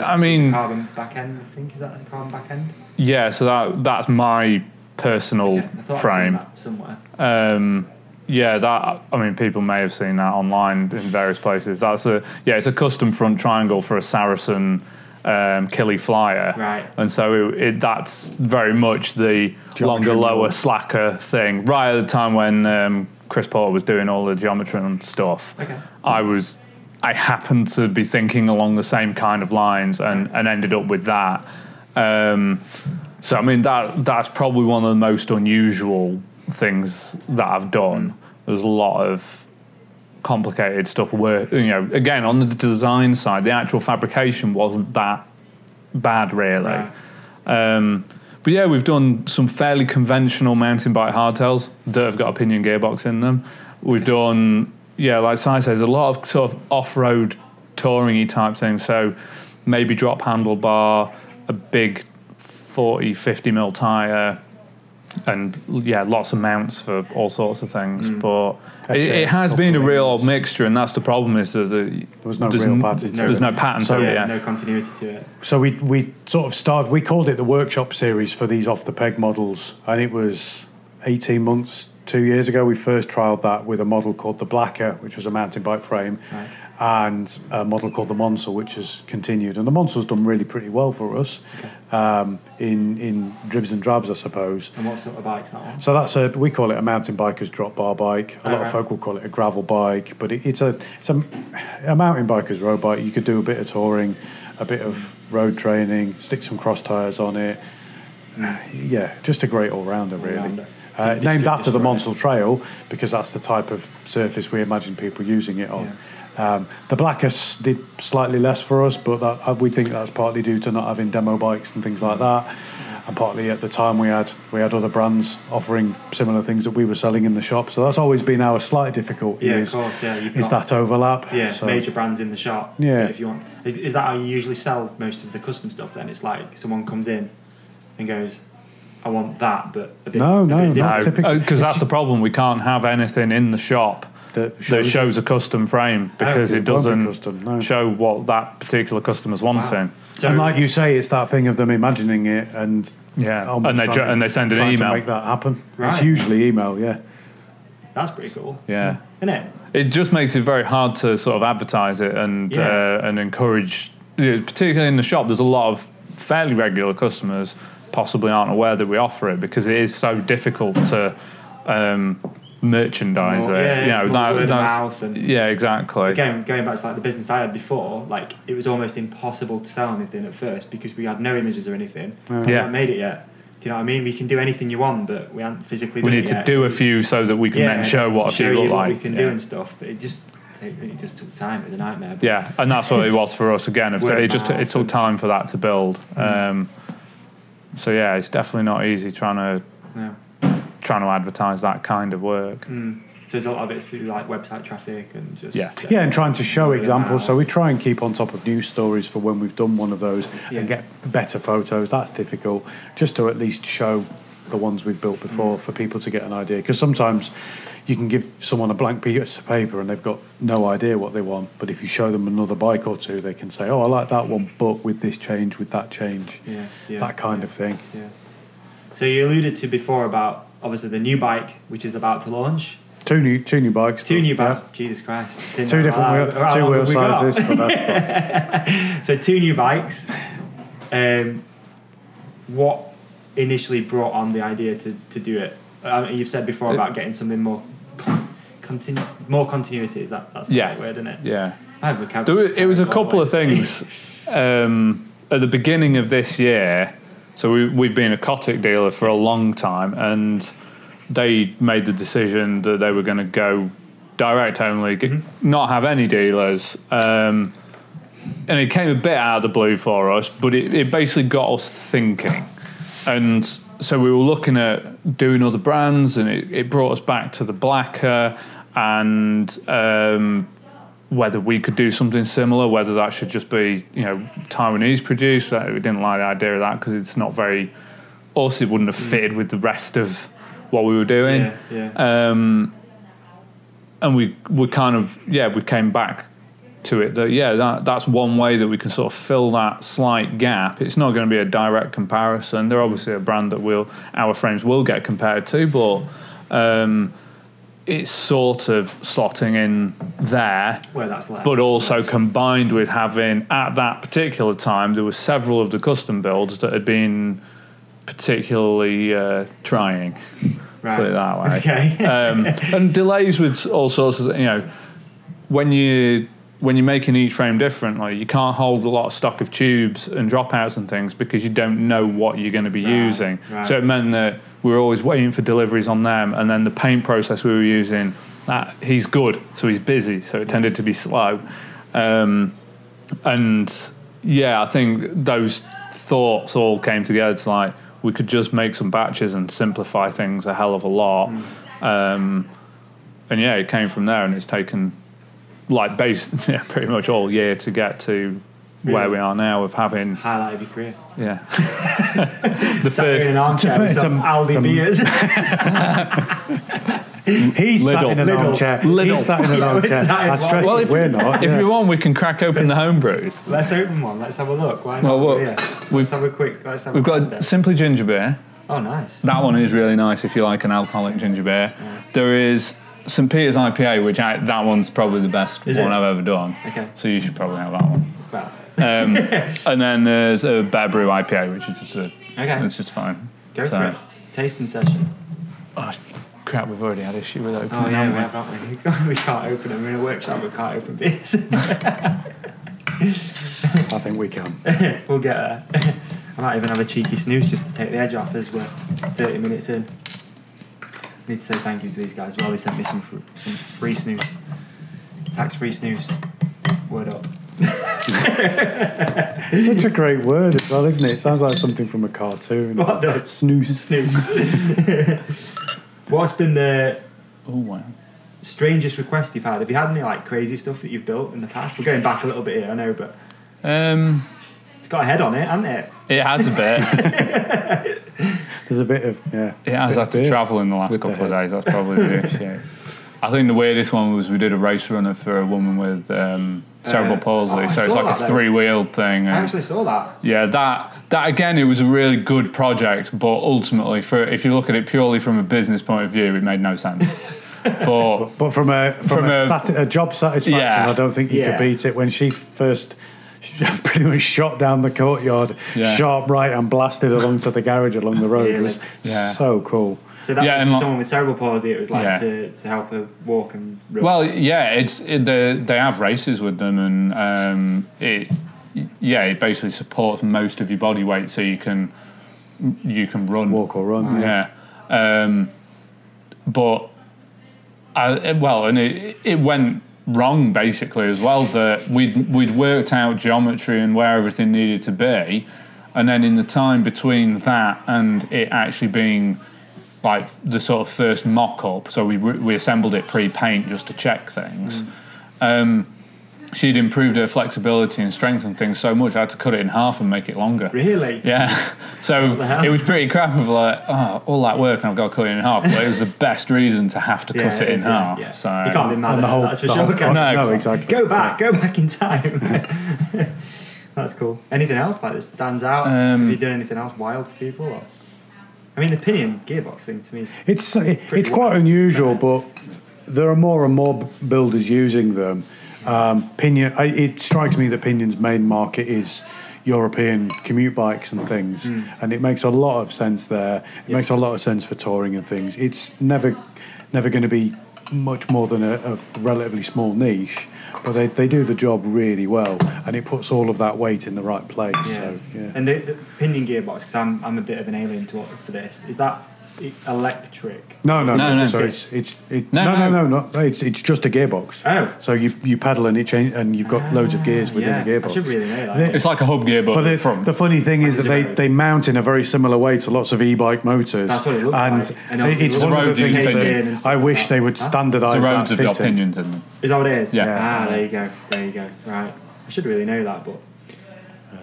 I mean, carbon back end. I think is that a carbon back end? Yeah, so that's my personal frame. I've seen that somewhere. People may have seen that online in various places. It's a custom front triangle for a Saracen Killy Flyer, right? And so that's very much the longer, lower, slacker thing. Right at the time when Chris Porter was doing all the geometry and stuff, I happened to be thinking along the same kind of lines and ended up with that. So I mean that's probably one of the most unusual things that I've done. There's a lot of complicated stuff where, again, on the design side, the actual fabrication wasn't that bad really. Right. But yeah, we've done some fairly conventional mountain bike hardtails that have got a pinion gearbox in them. We've done, like Si says, a lot of sort of off-road touring-y type things. So maybe drop handlebar, a big 50 mil tyre, and lots of mounts for all sorts of things. But it has been a real old mixture, and that's the problem, is that there was no real pattern. There's no pattern. So no continuity to it. So we sort of started. We called it the workshop series for these off the peg models, and it was 18 months, 2 years ago. We first trialled that with a model called the Blacker, which was a mountain bike frame. Right. And a model called the Monsell, which has continued. And the Monsell's done really pretty well for us, in dribs and drabs, I suppose. And what sort of bike's that one? So we call it a mountain biker's drop bar bike. A lot of folk will call it a gravel bike, but it's a mountain biker's road bike. You could do a bit of touring, a bit of road training, stick some cross tyres on it. Just a great all-rounder, really. Named after the Monsell Trail, because that's the type of surface we imagine people using it on. Yeah. The Blacker did slightly less for us, but we think that's partly due to not having demo bikes and things like that, and partly at the time we had other brands offering similar things that we were selling in the shop. So that's always been our slight difficulty. Of course, is that overlap? Major brands in the shop. Yeah. If you want, is that how you usually sell most of the custom stuff? Then it's like someone comes in and goes, I want that, but a bit different. Because that's the problem. We can't have anything in the shop that shows a custom frame, because it doesn't show what that particular customer's wanting. Wow. So, and like you say, it's that thing of them imagining it and they send an email to make that happen. Right. It's usually email, That's pretty cool. Yeah. Isn't it? It just makes it very hard to sort of advertise it and encourage, particularly in the shop. There's a lot of fairly regular customers possibly aren't aware that we offer it, because it is so difficult to merchandiser. Word of mouth and exactly. Again, going back to like the business I had before, like it was almost impossible to sell anything at first because we had no images or anything. We haven't made it yet. Do you know what I mean? We can do anything you want, but we haven't physically done it yet. We need to do a few so that we can then show what a few look like. We can do and stuff, but it just took time. It was a nightmare. But yeah, and that's what it was for us again. It took time for that to build. So yeah, it's definitely not easy trying to advertise that kind of work. So there's a lot of it through like website traffic and just and trying to show examples. So we try and keep on top of news stories for when we've done one of those and get better photos. That's difficult, just to at least show the ones we've built before for people to get an idea. Because sometimes you can give someone a blank piece of paper and they've got no idea what they want. But if you show them another bike or two, they can say, "Oh, I like that one, but with this change, with that change," that kind of thing. Yeah. So you alluded to before about obviously the new bike, which is about to launch. Two new bikes. Jesus Christ. Two different wheel sizes. But that's so 2 new bikes. What initially brought on the idea to do it? You've said before about getting something more continuity. Is that's the right word, isn't it? Yeah. I have a it was a couple of things. At the beginning of this year, so we've been a Kotick dealer for a long time, and they made the decision that they were going to go direct only, not have any dealers. And it came a bit out of the blue for us, but it basically got us thinking. And so we were looking at doing other brands, and it brought us back to the Blacker and whether we could do something similar, whether that should just be, Taiwanese produced. We didn't like the idea of that because it's not very us. It wouldn't have fitted with the rest of what we were doing. And we kind of we came back to it that that's one way that we can sort of fill that slight gap. It's not going to be a direct comparison. They're obviously a brand that our frames will get compared to, but it's sort of slotting in there. Where that's left. But also combined with having, at that particular time, there were several of the custom builds that had been particularly trying. Right. Put it that way. Okay. And delays with all sorts of, when you're making each frame differently, you can't hold a lot of stock of tubes and dropouts and things because you don't know what you're going to be using. Right. So it meant that we were always waiting for deliveries on them, and then the paint process we were using, he's good, so he's busy, so it tended to be slow. And I think those thoughts all came together to like, we could just make some batches and simplify things a hell of a lot. And it came from there, and it's taken pretty much all year to get to where we are now of having highlight of your career. Yeah. The first in an armchair with some Aldi beers. He's sat in an armchair. He's sat in an armchair. I stress that we're not. If you want, we can crack open the home brews. Let's open one. Let's have a look. Why not? Let's have a quick. We've got Simply Ginger Beer. Oh, nice. That one is really nice if you like an alcoholic ginger beer. Yeah. There is St. Peter's IPA, which that one's probably the best one I've ever done. Okay. So you should probably have that one. Well. And then there's a Bear Brew IPA, which is just it's just fine. Go for it. Tasting session. Oh, crap, we've already had issue with opening. Oh, yeah, we have, haven't we? We can't open them. We're in a workshop, we can't open beers. I think we can. We'll get there. I might even have a cheeky snooze just to take the edge off as we're 30 minutes in. Need to say thank you to these guys. Well, they sent me some free snooze. Tax-free snooze. Word up. Such a great word as well, isn't it? It sounds like something from a cartoon. What the? Snooze. What's been the wow. strangest request you've had? Have you had any like crazy stuff that you've built in the past? We're going back a little bit here, I know, but it's got a head on it, hasn't it? It has a bit. There's a bit of It has had to travel in the last couple of days. That's probably the issue. I think the weirdest one was we did a race runner for a woman with cerebral palsy, so it's like a 3-wheeled thing. I actually saw that. Yeah, that again, it was a really good project, but ultimately, if you look at it purely from a business point of view, it made no sense. But from a job satisfaction, I don't think you could beat it. When she pretty much shot down the courtyard, sharp right, and blasted along to the garage along the road. It was so cool. So that was for someone with cerebral palsy. It was like to help her walk and run. Well, yeah, they have races with them, and it basically supports most of your body weight, so you can run, walk or run. Yeah, but it went wrong basically as well, that we'd worked out geometry and where everything needed to be, and then in the time between that and it actually being like the sort of first mock-up, so we assembled it pre-paint just to check things. She'd improved her flexibility and strength and things so much I had to cut it in half and make it longer. Really? Yeah. So it was pretty crap of like, all that work and I've got to cut it in half, but it was the best reason to have to cut it in half. Yeah. So you can't be mad at that, that's for sure. No, exactly. Go back in time. That's cool. Anything else like this stands out? Have you done anything else wild for people? Or? I mean, the pinion gearbox thing to me it's quite unusual, but there are more and more builders using them. Pinion. It strikes me that Pinion's main market is European commute bikes and things, and it makes a lot of sense there. It makes a lot of sense for touring and things. It's never going to be much more than a relatively small niche, but they do the job really well, and it puts all of that weight in the right place. Yeah. So, yeah. And the Pinion gearbox, because I'm a bit of an alien to for this. Is that electric? No. Sorry, it's it's just a gearbox. Oh, so you pedal and it change, and you've got loads of gears within a gearbox. I should really know that. It's like a hub gearbox. But the funny thing is that they mount in a very similar way to lots of e-bike motors. That's what it looks like. And it's one of the things that I wish they would standardise. The roads that have got pinions in them. Is that what it is? Yeah. There you go. Right. I should really know that, but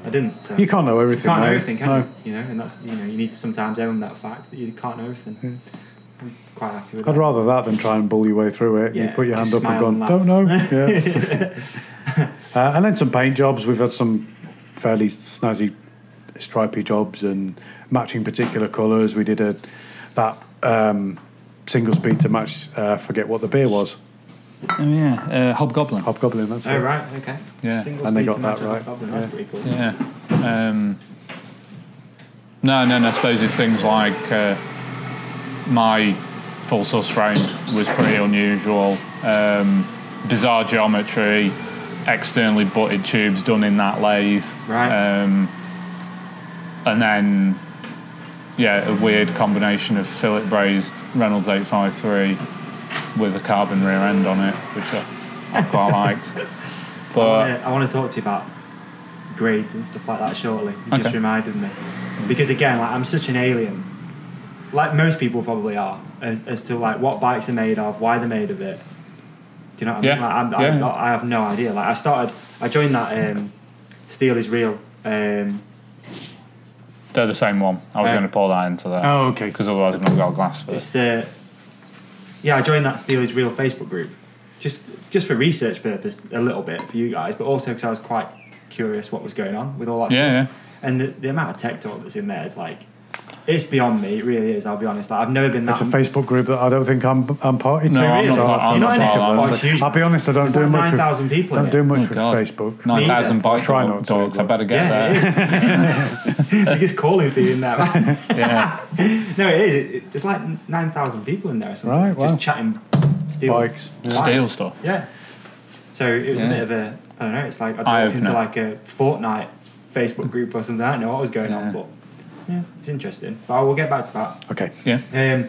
I didn't. You can't know everything. You can't know everything, can you? You know, and that's you need to sometimes own that fact that you can't know everything. I'm quite happy with that. I'd rather that than try and bull your way through it. Yeah, you put your hand up and gone, and don't know. Yeah. And then some paint jobs. We've had some fairly snazzy stripy jobs and matching particular colours. We did that single speed to match. Forget what the beer was. Oh yeah, Hobgoblin. Hobgoblin. That's it. Oh right, okay. Yeah, single and they speed got to that match right. Hobgoblin. That's pretty cool. Yeah. No, I suppose it's things like my full sus frame was pretty unusual. Bizarre geometry, externally butted tubes done in that lathe. Right. And then, a weird combination of fillet brazed Reynolds 853 with a carbon rear end on it, which I quite liked. But I want to talk to you about grades and stuff like that shortly. You Okay. just reminded me. Because again, like, I'm such an alien, like most people probably are, as to like what bikes are made of, why they're made of it. Do you know what I mean? Like, I have no idea. Like I joined that Steel is Real. they're the same one. I was going to pour that into there. Oh, okay. Because otherwise I've not got glass for it. It's I joined that Steel is Real Facebook group, just for research purpose, a little bit for you guys, but also because I was quite curious what was going on with all that stuff. Yeah. And the amount of tech talk that's in there is like, it's beyond me. It really is. I'll be honest. Like, I've never been that. It's a Facebook group that I don't think I'm party to. No, I'm Really? not. You're not in it? I'm It's huge. I'll be honest. I don't There's do like much. 9,000 people in Don't do it. much Oh, with God. Facebook. 9,000 bike Try not to, dogs. I but- better get there. They're just calling for you in there, man. Yeah. No, it is. It's like 9,000 people in there or something. Right, wow. Just chatting steel Bikes. Yeah. Steel stuff. Yeah. So it was a bit of a, I don't know, it's like I walked into Eye-opener. like a Fortnite Facebook group or something. I don't know what was going on, but yeah, it's interesting. But I will get back to that. Okay. Yeah.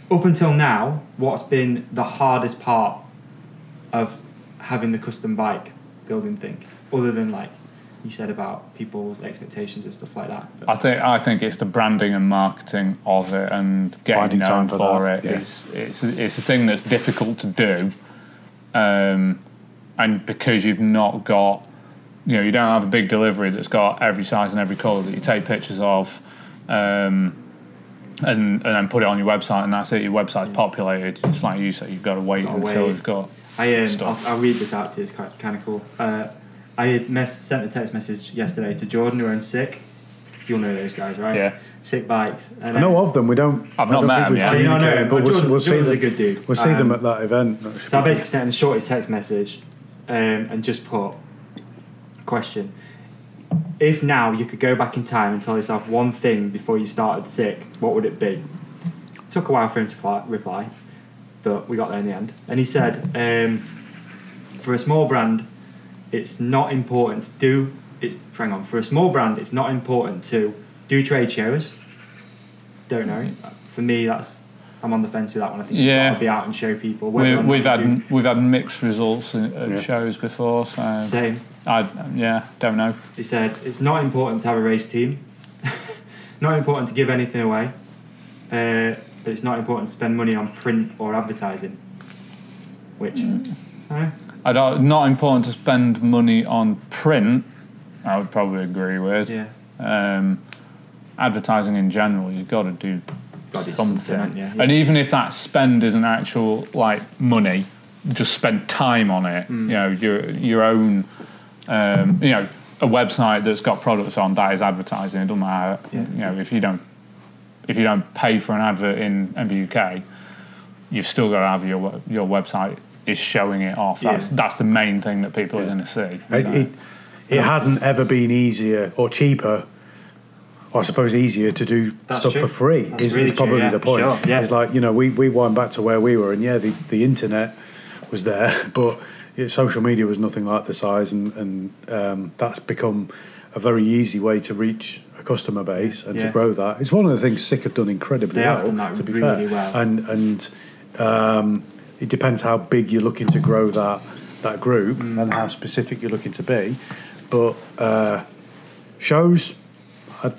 Up until now, what's been the hardest part of having the custom bike building thing, other than like you said about people's expectations and stuff like that? But I think it's the branding and marketing of it and Finding getting known time for for that, it. yeah. It's a thing that's difficult to do, and because you've not got, you don't have a big delivery that's got every size and every colour that you take pictures of, and then put it on your website, and that's it. Your website's populated. It's like you said, you've got to wait until you've got stuff. I'll read this out to you. It's kind of cool. I had sent a text message yesterday to Jordan, who owns SAXX. You'll know those guys, right? Yeah. SAXX Bikes. And I know of them. We don't. I've not met them yet. You don't know, But but we'll Jordan's see them. a good dude. We'll see them at that event. That should So I be basically sent him the shortest text message, and just put question: if now you could go back in time and tell yourself one thing before you started SAXX, what would it be? Took a while for him to reply, but we got there in the end. And he said, for a small brand, it's not important to do. For a small brand, it's not important to do trade shows. Don't know. For me, I'm on the fence with that one. I think you've got to be out and show people. We've had mixed results at shows before. So same. Don't know. He said it's not important to have a race team. Not important to give anything away. But it's not important to spend money on print or advertising. Which, not important to spend money on print. I would probably agree with. Yeah. Advertising in general, you've got to do something. Yeah. And even if that spend isn't actual money, just spend time on it. You know, your own. A website that's got products on, that is advertising. It doesn't matter. You know, if you don't pay for an advert in MBUK, you've still got to have your website is showing it off. That's the main thing that people are going to see. It hasn't ever been easier or cheaper, or I suppose easier to do stuff for free. Is really probably the point. Sure. Yeah. It's like, you know, we wind back to where we were, and the internet was there, but social media was nothing like the size, and that's become a very easy way to reach a customer base and to grow that. It's one of the things SAXX have done incredibly well. Done that to be really fair, well. and it depends how big you're looking to grow that group and how specific you're looking to be. But shows, I'd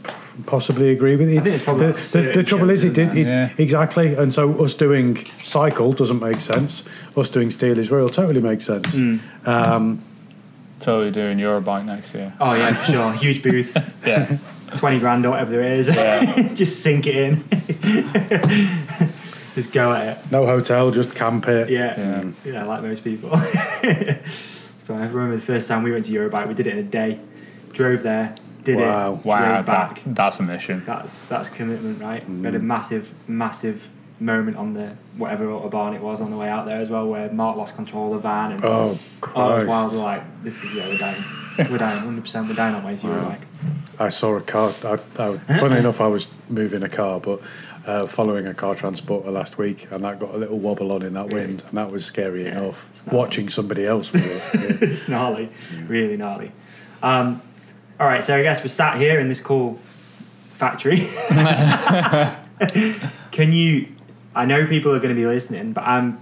possibly agree with you. I think it's probably the trouble is exactly, and so us doing cycle doesn't make sense. Us doing steel is real totally makes sense. Totally doing Eurobike next year. Oh yeah, for sure. Huge booth. 20 grand or whatever there is. Just sink it in. Just go at it. No hotel, just camp it. Yeah, like most people. But I remember the first time we went to Eurobike, we did it in a day. Drove there, drove back. That's a mission. That's commitment, right? We had a massive moment on the whatever autobahn it was on the way out there as well, where Mark lost control of the van. And, oh, Christ. It was wild. We're like, we're dying. We're dying, 100%. We're dying on way to Eurobike. I saw a car. Funny enough, I was moving a car, but following a car transporter last week, and that got a little wobble on in that wind, and that was scary enough. Watching somebody else with it. It's gnarly, really gnarly. All right, so I guess we're sat here in this cool factory. I know people are going to be listening, but I'm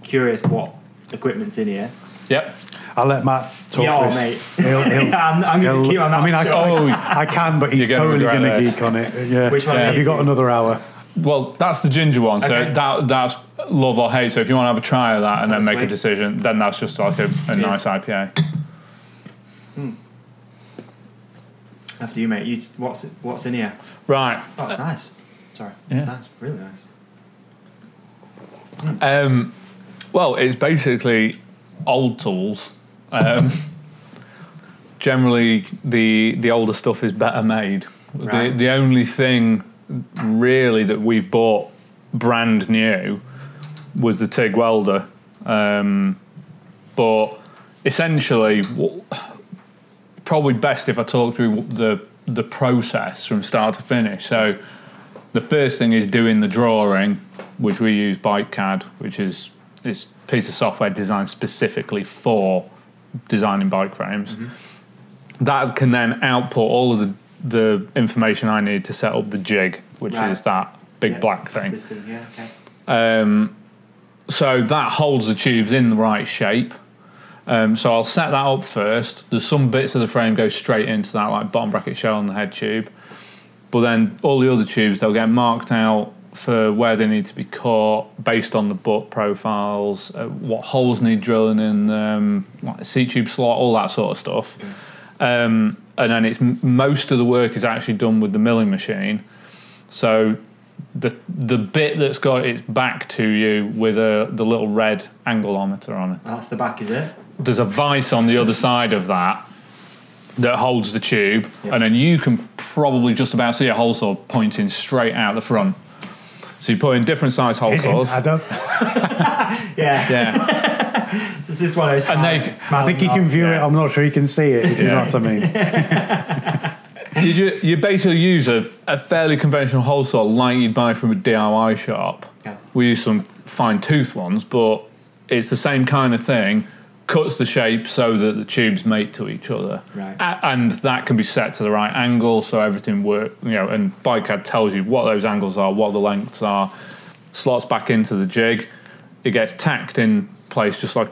curious what equipment's in here. Yep. I'll let Matt talk this. Mate. I'm going to keep my mouth shut. I can, but he's totally going to geek on it. Yeah. Which one? Have you got another hour? Well, that's the ginger one, so Okay. that's love or hate. So if you want to have a try of that and then make a decision, then that's just like a nice IPA. After you, mate. What's in here? Right. Oh, it's nice. Sorry. It's nice. Really nice. Well, it's basically old tools. Generally, the older stuff is better made. Right. The only thing really that we've bought brand new was the TIG welder. But essentially, probably best if I talk through the process from start to finish. So the first thing is doing the drawing, which we use BikeCAD, which is a piece of software designed specifically for designing bike frames. That can then output all of the information I need to set up the jig, which is that big black thing. So that holds the tubes in the right shape. So I'll set that up first. There's some bits of the frame go straight into that, like bottom bracket shell and the head tube. But then all the other tubes, they'll get marked out for where they need to be caught based on the butt profiles, what holes need drilling in, like a seat tube slot, all that sort of stuff. And then most of the work is actually done with the milling machine. So the bit that's got its back to you with the little red angulometer on it. That's the back, is it? There's a vise on the other side of that holds the tube, and then you can probably just about see a hole saw pointing straight out the front. So you put in different size hole saws. I don't. Yeah. Just this one. I think he can view it. I'm not sure he can see it. If you know what I mean. You basically use a fairly conventional hole saw like you'd buy from a DIY shop. Yeah. We use some fine tooth ones, but it's the same kind of thing. Cuts the shape so that the tubes mate to each other. Right. And that can be set to the right angle so everything works, and BikeCAD tells you what those angles are, what the lengths are, slots back into the jig. It gets tacked in place just like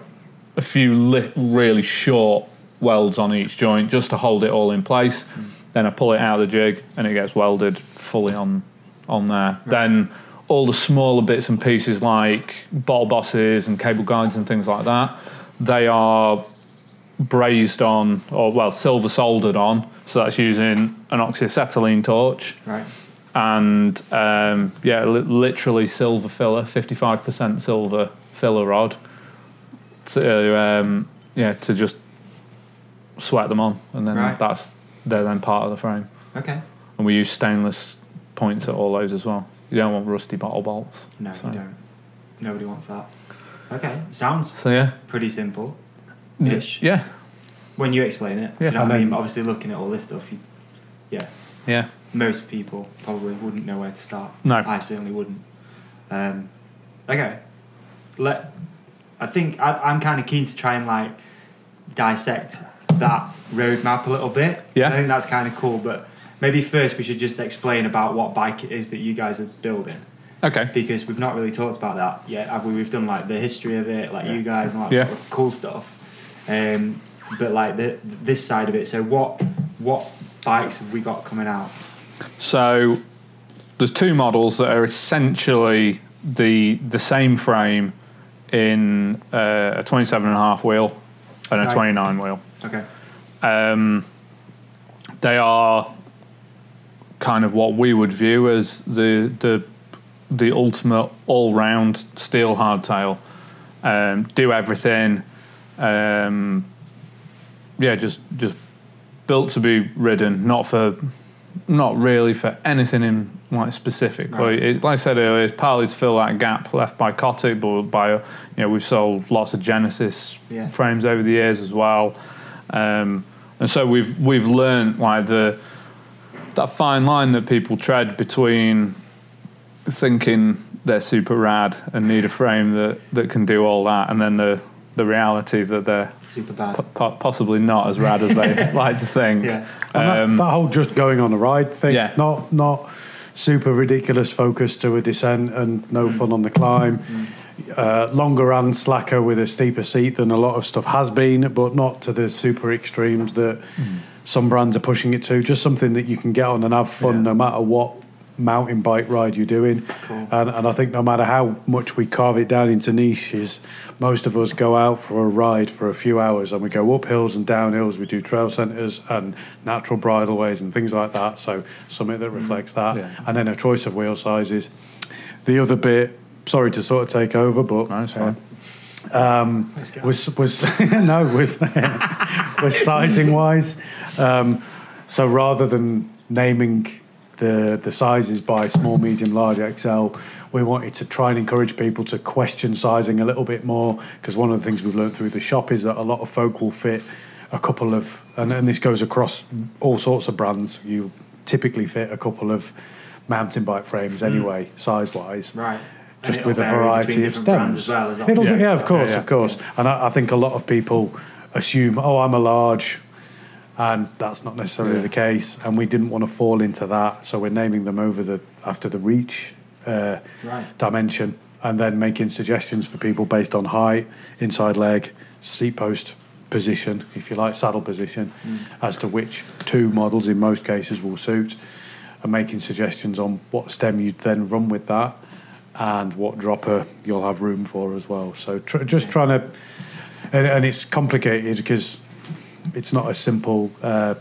a few really short welds on each joint just to hold it all in place. Then I pull it out of the jig and it gets welded fully on there. Right. Then all the smaller bits and pieces like bottle bosses and cable guides and things like that, they are brazed on, silver soldered on. So that's using an oxyacetylene torch. Right. And literally silver filler, 55% silver filler rod to just sweat them on, and then they're then part of the frame. Okay. And we use stainless points at all those as well. You don't want rusty bottle bolts. No, you don't. Nobody wants that. Okay, sounds pretty simple. Ish. Yeah. When you explain it, yeah. You know what I mean? Obviously, looking at all this stuff, yeah. Most people probably wouldn't know where to start. No, I certainly wouldn't. Okay, I think I'm kind of keen to try and like dissect that roadmap a little bit. Yeah, I think that's kind of cool. But maybe first we should just explain about what bike it is that you guys are building. Okay. Because we've not really talked about that yet, have we? We've done like the history of it, like you guys, and like cool stuff. But like this side of it. So what bikes have we got coming out? So there's two models that are essentially the same frame in a 27.5 wheel and a 29 wheel. Okay. They are kind of what we would view as the ultimate all-round steel hardtail. Do everything. Just built to be ridden, not really for anything in like specific. Right. Like I said earlier, it's partly to fill that gap left by Kotick, but we've sold lots of Genesis frames over the years as well, and so we've learned like that fine line that people tread between thinking they're super rad and need a frame that can do all that, and then the reality that they're super bad, possibly not as rad as they like to think. Yeah, and that whole just going on a ride thing, not super ridiculous focus to a descent and no fun on the climb. Longer and slacker with a steeper seat than a lot of stuff has been, but not to the super extremes that some brands are pushing it to. Just something that you can get on and have fun no matter what mountain bike ride you're doing. Cool. And I think no matter how much we carve it down into niches, most of us go out for a ride for a few hours and we go up hills and down hills. We do trail centres and natural bridleways and things like that, so something that reflects that. And then a choice of wheel sizes. The other bit, sorry to sort of take over, but was sizing wise. So rather than naming the sizes by small, medium, large, XL, we wanted to try and encourage people to question sizing a little bit more, because one of the things we've learned through the shop is that a lot of folk will fit a couple of, and this goes across all sorts of brands, you typically fit a couple of mountain bike frames anyway, size-wise. Right. Just with a variety of stems. As well, is of course. And I think a lot of people assume, I'm a large, and that's not necessarily the case. And we didn't want to fall into that, so we're naming them after the reach dimension, and then making suggestions for people based on height, inside leg, seat post position, if you like, saddle position, as to which two models in most cases will suit, and making suggestions on what stem you'd then run with that, and what dropper you'll have room for as well. So just trying to, and it's complicated because it's not a simple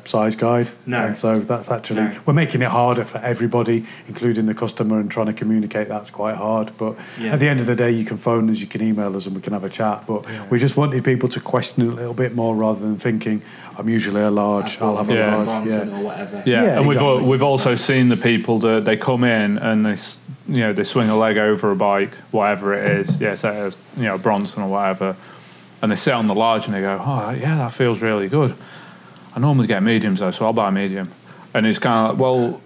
size guide. No. And so that's actually, we're making it harder for everybody, including the customer, and trying to communicate that's quite hard. But at the end of the day, you can phone us, you can email us, and we can have a chat. But we just wanted people to question it a little bit more rather than thinking, I'm usually a large, I'll have a large. Or whatever. And we've also seen the people that they come in and they swing a leg over a bike, whatever it is, say it's, Bronson or whatever, and they sit on the large and they go, that feels really good. I normally get mediums though, so I'll buy a medium. And it's kind of like, well,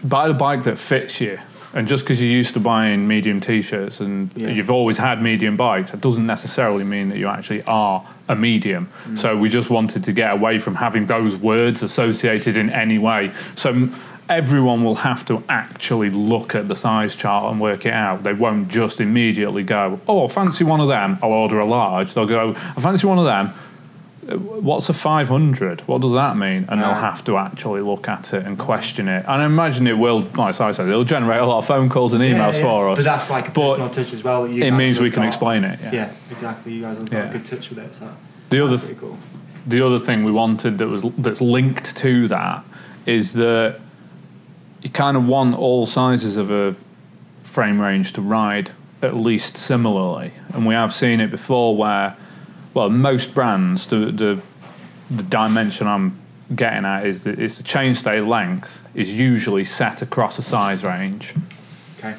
buy the bike that fits you. And just because you're used to buying medium T-shirts and you've always had medium bikes, it doesn't necessarily mean that you actually are a medium. So we just wanted to get away from having those words associated in any way. So everyone will have to actually look at the size chart and work it out. They won't just immediately go, oh, I fancy one of them, I'll order a large. They'll go, I fancy one of them. What's a 500? What does that mean? And they'll have to actually look at it and question it. And I imagine it will, like I said, it'll generate a lot of phone calls and emails for us. But that's like a personal touch as well. It means we can explain it. Yeah, exactly. You guys have got a good touch with it. So the other thing we wanted that's linked to that is that you kind of want all sizes of a frame range to ride at least similarly. And we have seen it before where, well, most brands, the dimension I'm getting at is that it's the chainstay length is usually set across a size range. Okay.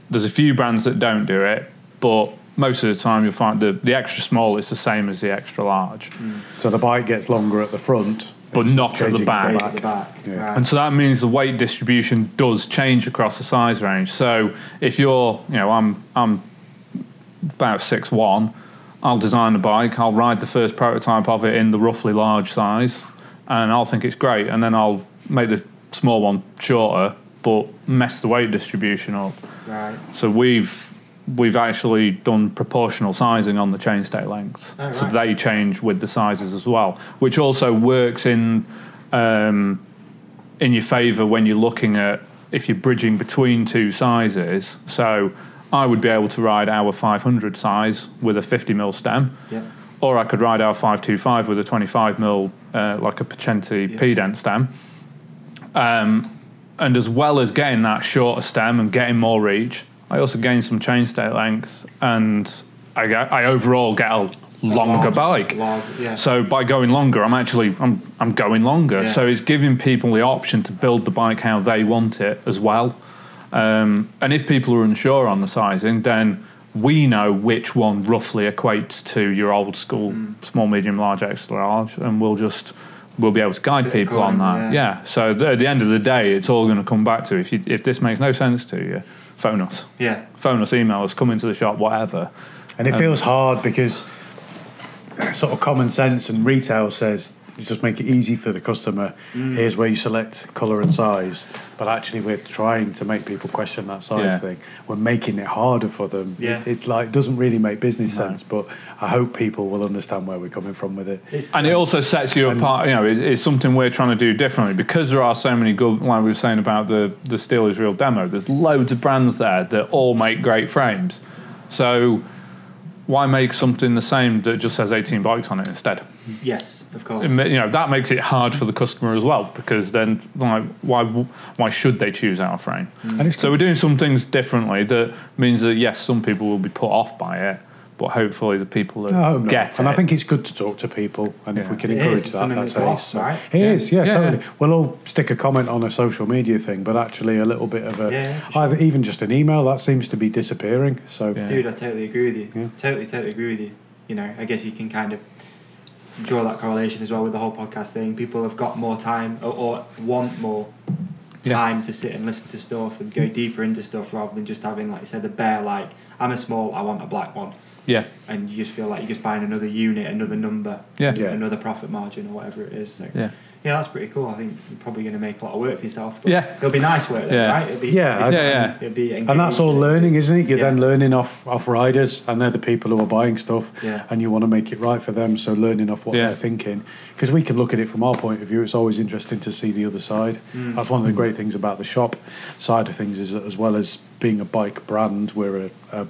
There's a few brands that don't do it, but most of the time you'll find the extra small is the same as the extra large. So the bike gets longer at the front, but not at the back. Yeah. Right. And so that means the weight distribution does change across the size range. So if you're, I'm about 6'1", I'll design a bike, I'll ride the first prototype of it in the roughly large size, and I'll think it's great, and then I'll make the small one shorter, but mess the weight distribution up. Right. So we've actually done proportional sizing on the chainstay lengths, so they change with the sizes as well, which also works in your favour when you're looking at if you're bridging between two sizes. So I would be able to ride our 500 size with a 50mm stem, or I could ride our 525 with a 25mm like a Pacenti P-dent stem. And as well as getting that shorter stem and getting more reach, I also gain some chainstay length, and I overall get a longer bike. So by going longer, I'm going longer. Yeah. So it's giving people the option to build the bike how they want it as well. And if people are unsure on the sizing, then we know which one roughly equates to your old school small, medium, large, extra large, and we'll be able to guide people on that. Yeah. So at the end of the day, it's all going to come back to if this makes no sense to you, phone us. Yeah. Phone us, email us, come into the shop, whatever. And it feels hard because sort of common sense and retail says you just make it easy for the customer. Here's where you select colour and size. But actually we're trying to make people question that size thing. We're making it harder for them. Yeah. It doesn't really make business sense, but I hope people will understand where we're coming from with it. And it also sets you apart. It's something we're trying to do differently because there are so many good, like we were saying about the Steel is Real demo, there's loads of brands there that all make great frames. So why make something the same that just says 18Bikes on it instead? Yes, of course. That makes it hard for the customer as well, because then why should they choose our frame? So we're doing some things differently that means that yes, some people will be put off by it, but hopefully the people that get it. And I think it's good to talk to people, and if we can encourage that, that's lost, right? It is, totally. We'll all stick a comment on a social media thing, but actually a little bit of either even just an email, that seems to be disappearing. So, dude, I totally agree with you. Yeah. Totally agree with you. I guess you can kind of draw that correlation as well with the whole podcast thing. People have got more time or want more time to sit and listen to stuff and go deeper into stuff rather than just having, like you said, a bare I'm a small, I want a black one. Yeah. And you just feel like you're just buying another unit, another number, another profit margin or whatever it is. So yeah, that's pretty cool. I think you're probably going to make a lot of work for yourself. But it'll be nice work then, right? It'll be, It'll be and that's all learning, isn't it? You're then learning off riders, and they're the people who are buying stuff, and you want to make it right for them, so learning off what they're thinking. Because we can look at it from our point of view, it's always interesting to see the other side. That's one of the great things about the shop side of things, is that as well as being a bike brand, we're a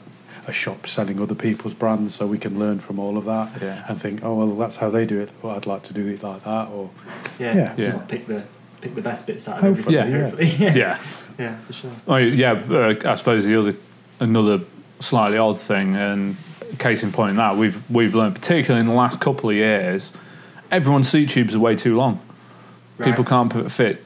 shop selling other people's brands, so we can learn from all of that and think, oh well, that's how they do it. Well, I'd like to do it like that, or pick the best bits out of everything. Hopefully. Yeah, for sure. I suppose another slightly odd thing, and case in point in that we've learned, particularly in the last couple of years, everyone's seat tubes are way too long. Right. People can't fit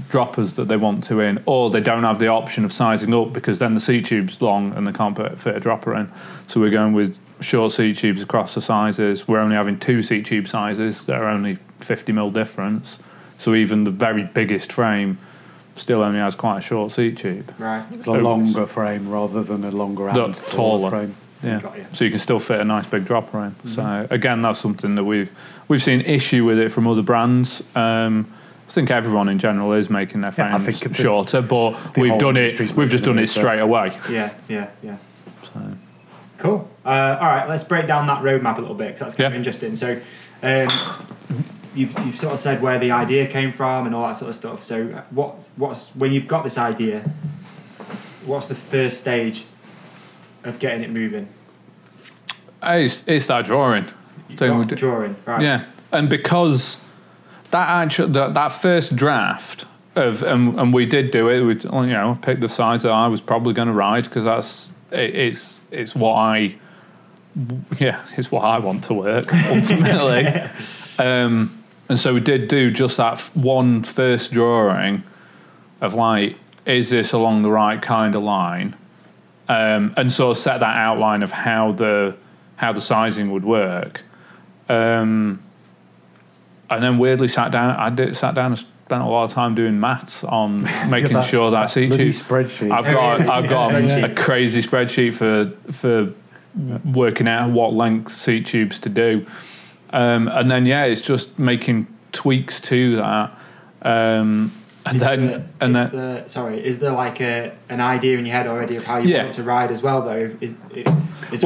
droppers that they want to in, or they don't have the option of sizing up because then the seat tube's long and they can't fit a dropper in. So we're going with short seat tubes across the sizes. We're only having 2 seat tube sizes that are only 50mm difference. So even the very biggest frame still only has quite a short seat tube. Right. It's a longer frame rather than a longer and taller frame. Yeah. So you can still fit a nice big drop frame. So again, that's something that we've seen issue with it from other brands. I think everyone in general is making their frames shorter, but we've just done it straight away. Yeah. So. Cool. All right, let's break down that roadmap a little bit, because that's kind of interesting. So you've sort of said where the idea came from and all that sort of stuff. So what's when you've got this idea, what's the first stage of getting it moving? It's that drawing. Drawing, right? Yeah, and because that first draft of and we did do it. We picked the size that I was probably going to ride, because it's what I want to work ultimately. And so we did do just that one first drawing of like, is this along the right kind of line? And sort of set that outline of how the sizing would work. And then weirdly sat down and spent a lot of time doing maths on making sure that seat tube. Spreadsheet. I've got a crazy spreadsheet for working out what length seat tubes to do. And then it's just making tweaks to that. Is there like an idea in your head already of how you want to ride as well, though?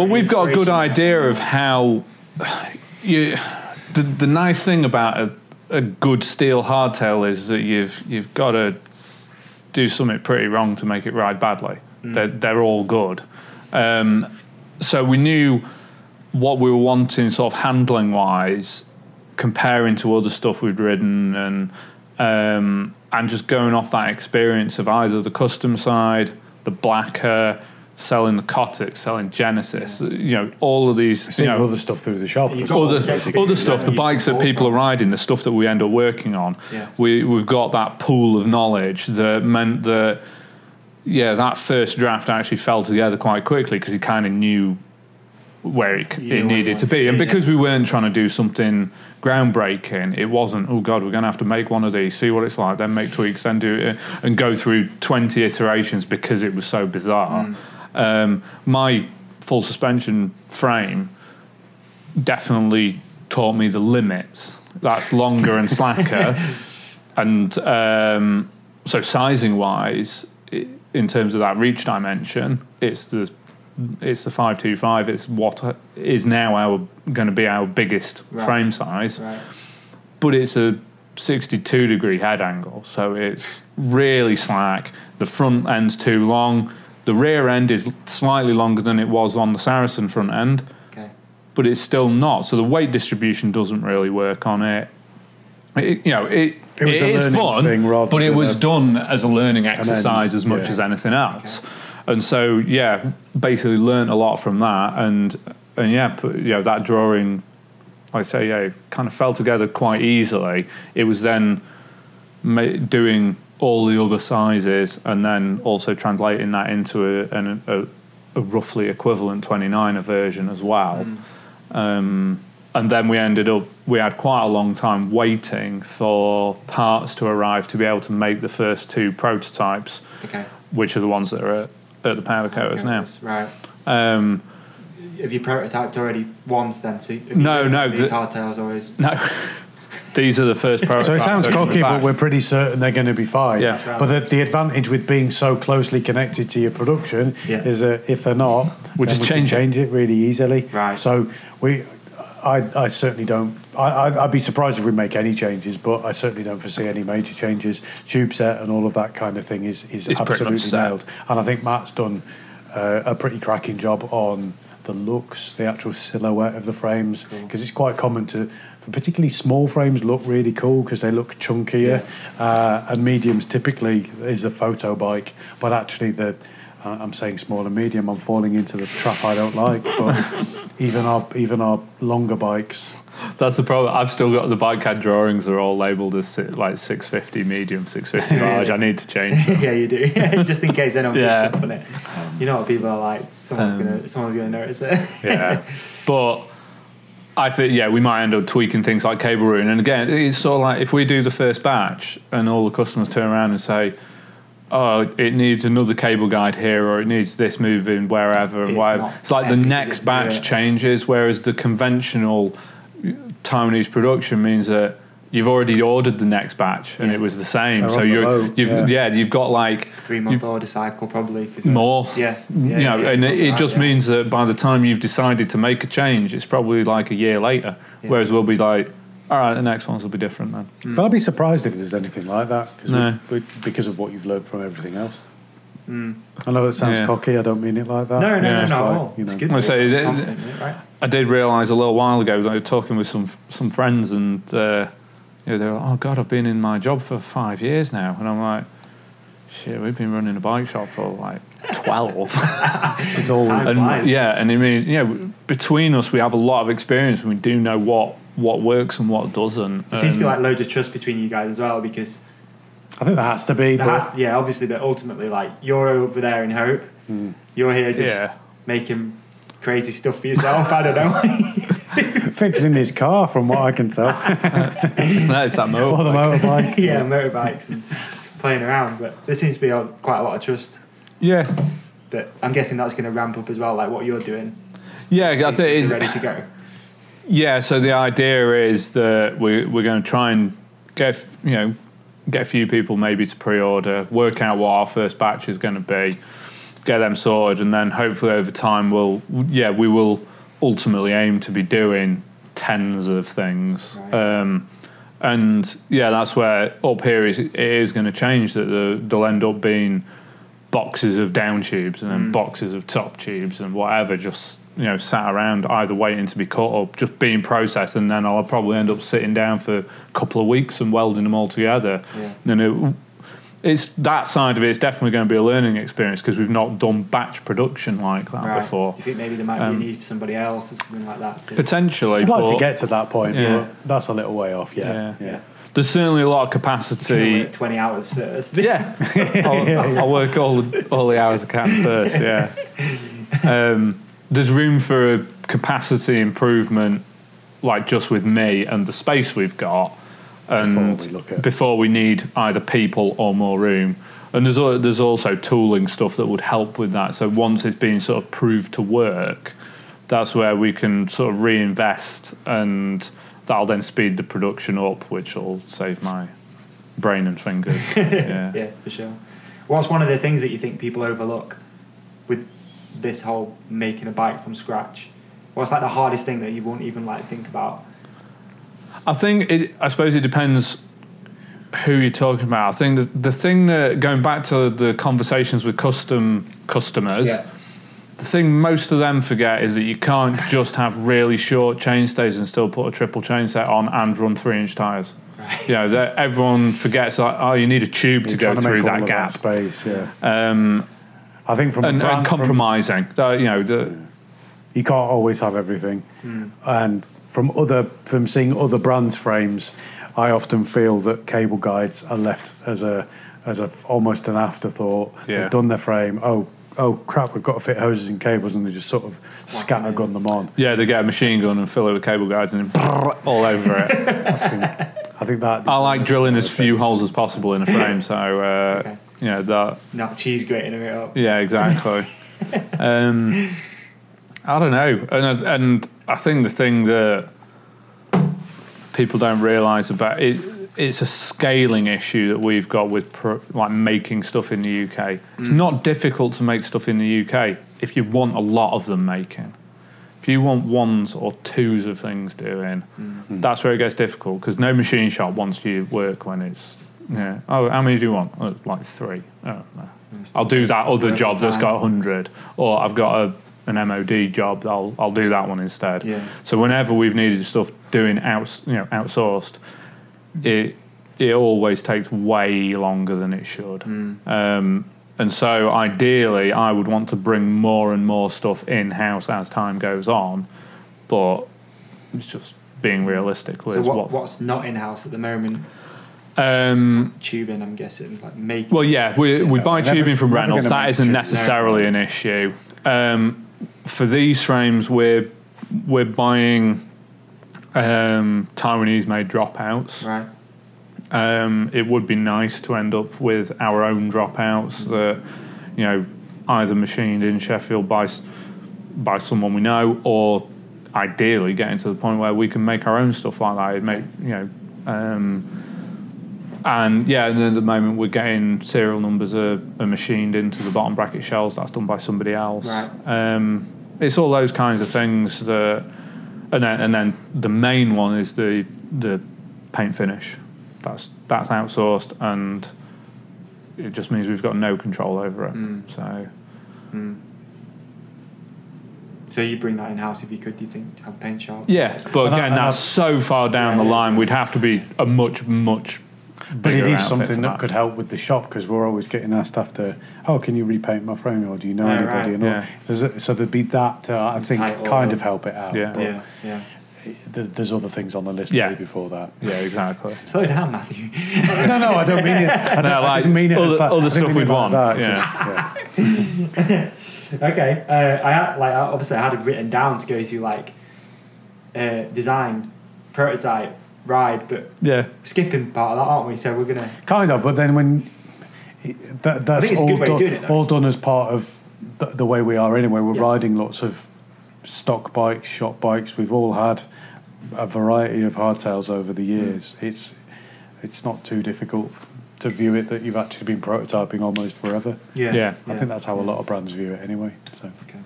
We've got a good idea of how the nice thing about a good steel hardtail is that you've got to do something pretty wrong to make it ride badly. They're all good. So we knew what we were wanting sort of handling wise, comparing to other stuff we'd ridden, and just going off that experience of either the custom side, the Blacker, selling the Kotick, selling Genesis, all of these, other stuff through the shop. Other stuff, the bikes that people are riding, the stuff that we end up working on. Yeah. We've got that pool of knowledge that meant that, that first draft actually fell together quite quickly, because he kind of knew where it needed to be. And because we weren't trying to do something groundbreaking, it wasn't, oh God, we're going to have to make one of these, see what it's like, then make tweaks, then do it, and go through 20 iterations because it was so bizarre. My full suspension frame definitely taught me the limits. That's longer and slacker. And so sizing-wise, in terms of that reach dimension, it's the 525. It's what is now going to be our biggest frame size, but it's a 62-degree head angle, so it's really slack. The front end's too long. The rear end is slightly longer than it was on the Saracen front end, but it's still not. So the weight distribution doesn't really work on it. It is fun, but it was done as a learning exercise as much as anything else. And so, basically learnt a lot from that, and that drawing, like I say, kind of fell together quite easily. It was then doing all the other sizes, and then also translating that into a roughly equivalent 29er version as well. And then we had quite a long time waiting for parts to arrive to be able to make the first two prototypes, which are the ones that are at the powder coaters now. Right. Have you prototyped already once then? So no. These hardtails always... No. These are the first prototypes. So it sounds cocky, but we're pretty certain they're going to be fine. Yeah. But the advantage with being so closely connected to your production is that if they're not, we can change it really easily. Right. So I certainly don't. I'd be surprised if we make any changes, but I certainly don't foresee any major changes. Tube set and all of that kind of thing is absolutely nailed. And I think Matt's done a pretty cracking job on the looks, the actual silhouette of the frames, because it's quite common to, particularly small frames, look really cool because they look chunkier, and mediums typically is a photo bike, but actually I'm saying small and medium, I'm falling into the trap I don't like, but even our longer bikes. That's the problem. I've still got the bike CAD drawings are all labelled as like 650 medium, 650 large. I need to change them. Yeah, you do. Just in case anyone picks up on it. You know what people are like, someone's gonna notice it. But I think, we might end up tweaking things like cable routing. And again, it's sort of like if we do the first batch and all the customers turn around and say, oh, it needs another cable guide here, or it needs this moving wherever and whatever. It's like the next batch changes, whereas the conventional Taiwanese production means that you've already ordered the next batch and it was the same. So you've got like 3-month order cycle probably. More. It just means that by the time you've decided to make a change, it's probably like a year later. Yeah. Whereas we'll be like, all right, the next ones will be different then. But I'd be surprised if there's anything like that because of what you've learned from everything else. I know it sounds cocky. I don't mean it like that. No, not at all. It's good. I did realise a little while ago that I was talking with some friends and they were like, oh God, I've been in my job for 5 years now. And I'm like, shit, we've been running a bike shop for like 12. It's all... And I mean, between us, we have a lot of experience and we do know what works and what doesn't. It seems to be like loads of trust between you guys as well, because... I think there has to be. Obviously, but ultimately, like, you're over there in Hope. You're here just making crazy stuff for yourself. I don't know. Fixing his car, from what I can tell. It's that motorbike. Or the motorbike. Motorbikes and playing around. But there seems to be quite a lot of trust. Yeah. But I'm guessing that's going to ramp up as well, like what you're doing. Yeah, I think it's ready to go. Yeah, so the idea is that we're going to try and get a few people maybe to pre-order, work out what our first batch is going to be, get them sorted, and then hopefully over time we will ultimately aim to be doing tens of things. Right. And that's where up here it is going to change, that they'll end up being boxes of down tubes and then boxes of top tubes and whatever, just sat around either waiting to be cut up, just being processed, and then I'll probably end up sitting down for a couple of weeks and welding them all together. And it's that side of it. It's definitely going to be a learning experience because we've not done batch production like that before. Do you think maybe there might be a need for somebody else or something like that too? Potentially. I'd like to get to that point, but that's a little way off. Yeah. There's certainly a lot of capacity. Work 20 hours first. Yeah. I'll work all the hours I can first. Yeah. There's room for a capacity improvement, like just with me and the space we've got, and before we need either people or more room. And there's also tooling stuff that would help with that. So once it's been sort of proved to work, that's where we can sort of reinvest, and that'll then speed the production up, which will save my brain and fingers. Yeah, for sure. What's one of the things that you think people overlook with this whole making a bike from scratch? What's like the hardest thing that you won't even like think about? I suppose it depends who you're talking about. I think the thing that, going back to the conversations with customers, the thing most of them forget is that you can't just have really short chainstays and still put a triple chain set on and run 3-inch tyres. Right. Everyone forgets, you need a tube to go through that gap. That space, I think from and compromising. You can't always have everything, and from seeing other brands' frames, I often feel that cable guides are left as a almost an afterthought. Yeah. They've done their frame. Oh crap! We've got to fit hoses and cables, and they just sort of scattergun them on. Yeah, they get a machine gun and fill it with cable guides and all over it. I think that. I like drilling as few holes as possible in a frame, so. That. Not cheese grating it up. Yeah, exactly. I don't know, and I think the thing that people don't realise about it's a scaling issue that we've got with making stuff in the UK. It's not difficult to make stuff in the UK if you want a lot of them making. If you want ones or twos of things doing, that's where it gets difficult, because no machine shop wants you to work when it's. Yeah. Oh, how many do you want? Like 3. Oh, no. I'll do that other job that's got 100, or I've got an MOD job. I'll do that one instead. Yeah. So whenever we've needed stuff doing outsourced, it always takes way longer than it should. And so ideally, I would want to bring more and more stuff in house as time goes on, but it's just being realistic. So what's not in house at the moment? Tubing, I'm guessing, like making. Well, yeah, we buy tubing from Reynolds. That isn't necessarily an issue. For these frames, we're buying Taiwanese made dropouts. Right. It would be nice to end up with our own dropouts that, you know, either machined in Sheffield by someone we know, or ideally getting to the point where we can make our own stuff like that. It'd make, you know, and yeah, and then at the moment we're getting serial numbers are machined into the bottom bracket shells. That's done by somebody else. Right. It's all those kinds of things that, and then the main one is the paint finish. That's outsourced, and it just means we've got no control over it. So you bring that in house if you could? Do you think, to have a paint shop? Yeah, but again, that's so far down the line. We'd have to be a much But it is something that could help with the shop, because we're always getting asked after, can you repaint my frame, or do you know anybody? Right. And all. So there'd be that, I think, kind of help it out. Yeah. There's other things on the list way before that. Yeah, exactly. Slow down, Matthew. No, I don't mean it. I didn't mean it as that. Other stuff we'd want. Okay. Obviously I had it written down to go through like design, prototype, ride, but we're skipping part of that, aren't we? So we're gonna kind of. But then when that's all done as part of the way we are anyway. We're riding lots of stock bikes, shop bikes. We've all had a variety of hardtails over the years. It's not too difficult to view it that you've actually been prototyping almost forever. Yeah. I think that's how a lot of brands view it anyway. So. Okay.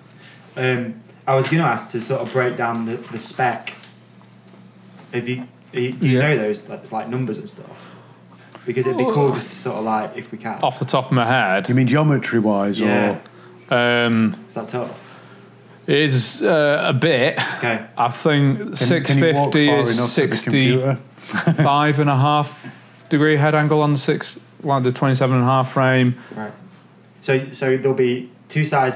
I was going to ask to sort of break down the spec. Do you know those like numbers and stuff? Because it'd be cool just to sort of like, if we can. Off the top of my head. You mean geometry wise, or? Is that tough? It is a bit. Okay. I think 650 is 65.5 degree head angle on the 27.5 frame. Right. So there'll be two size.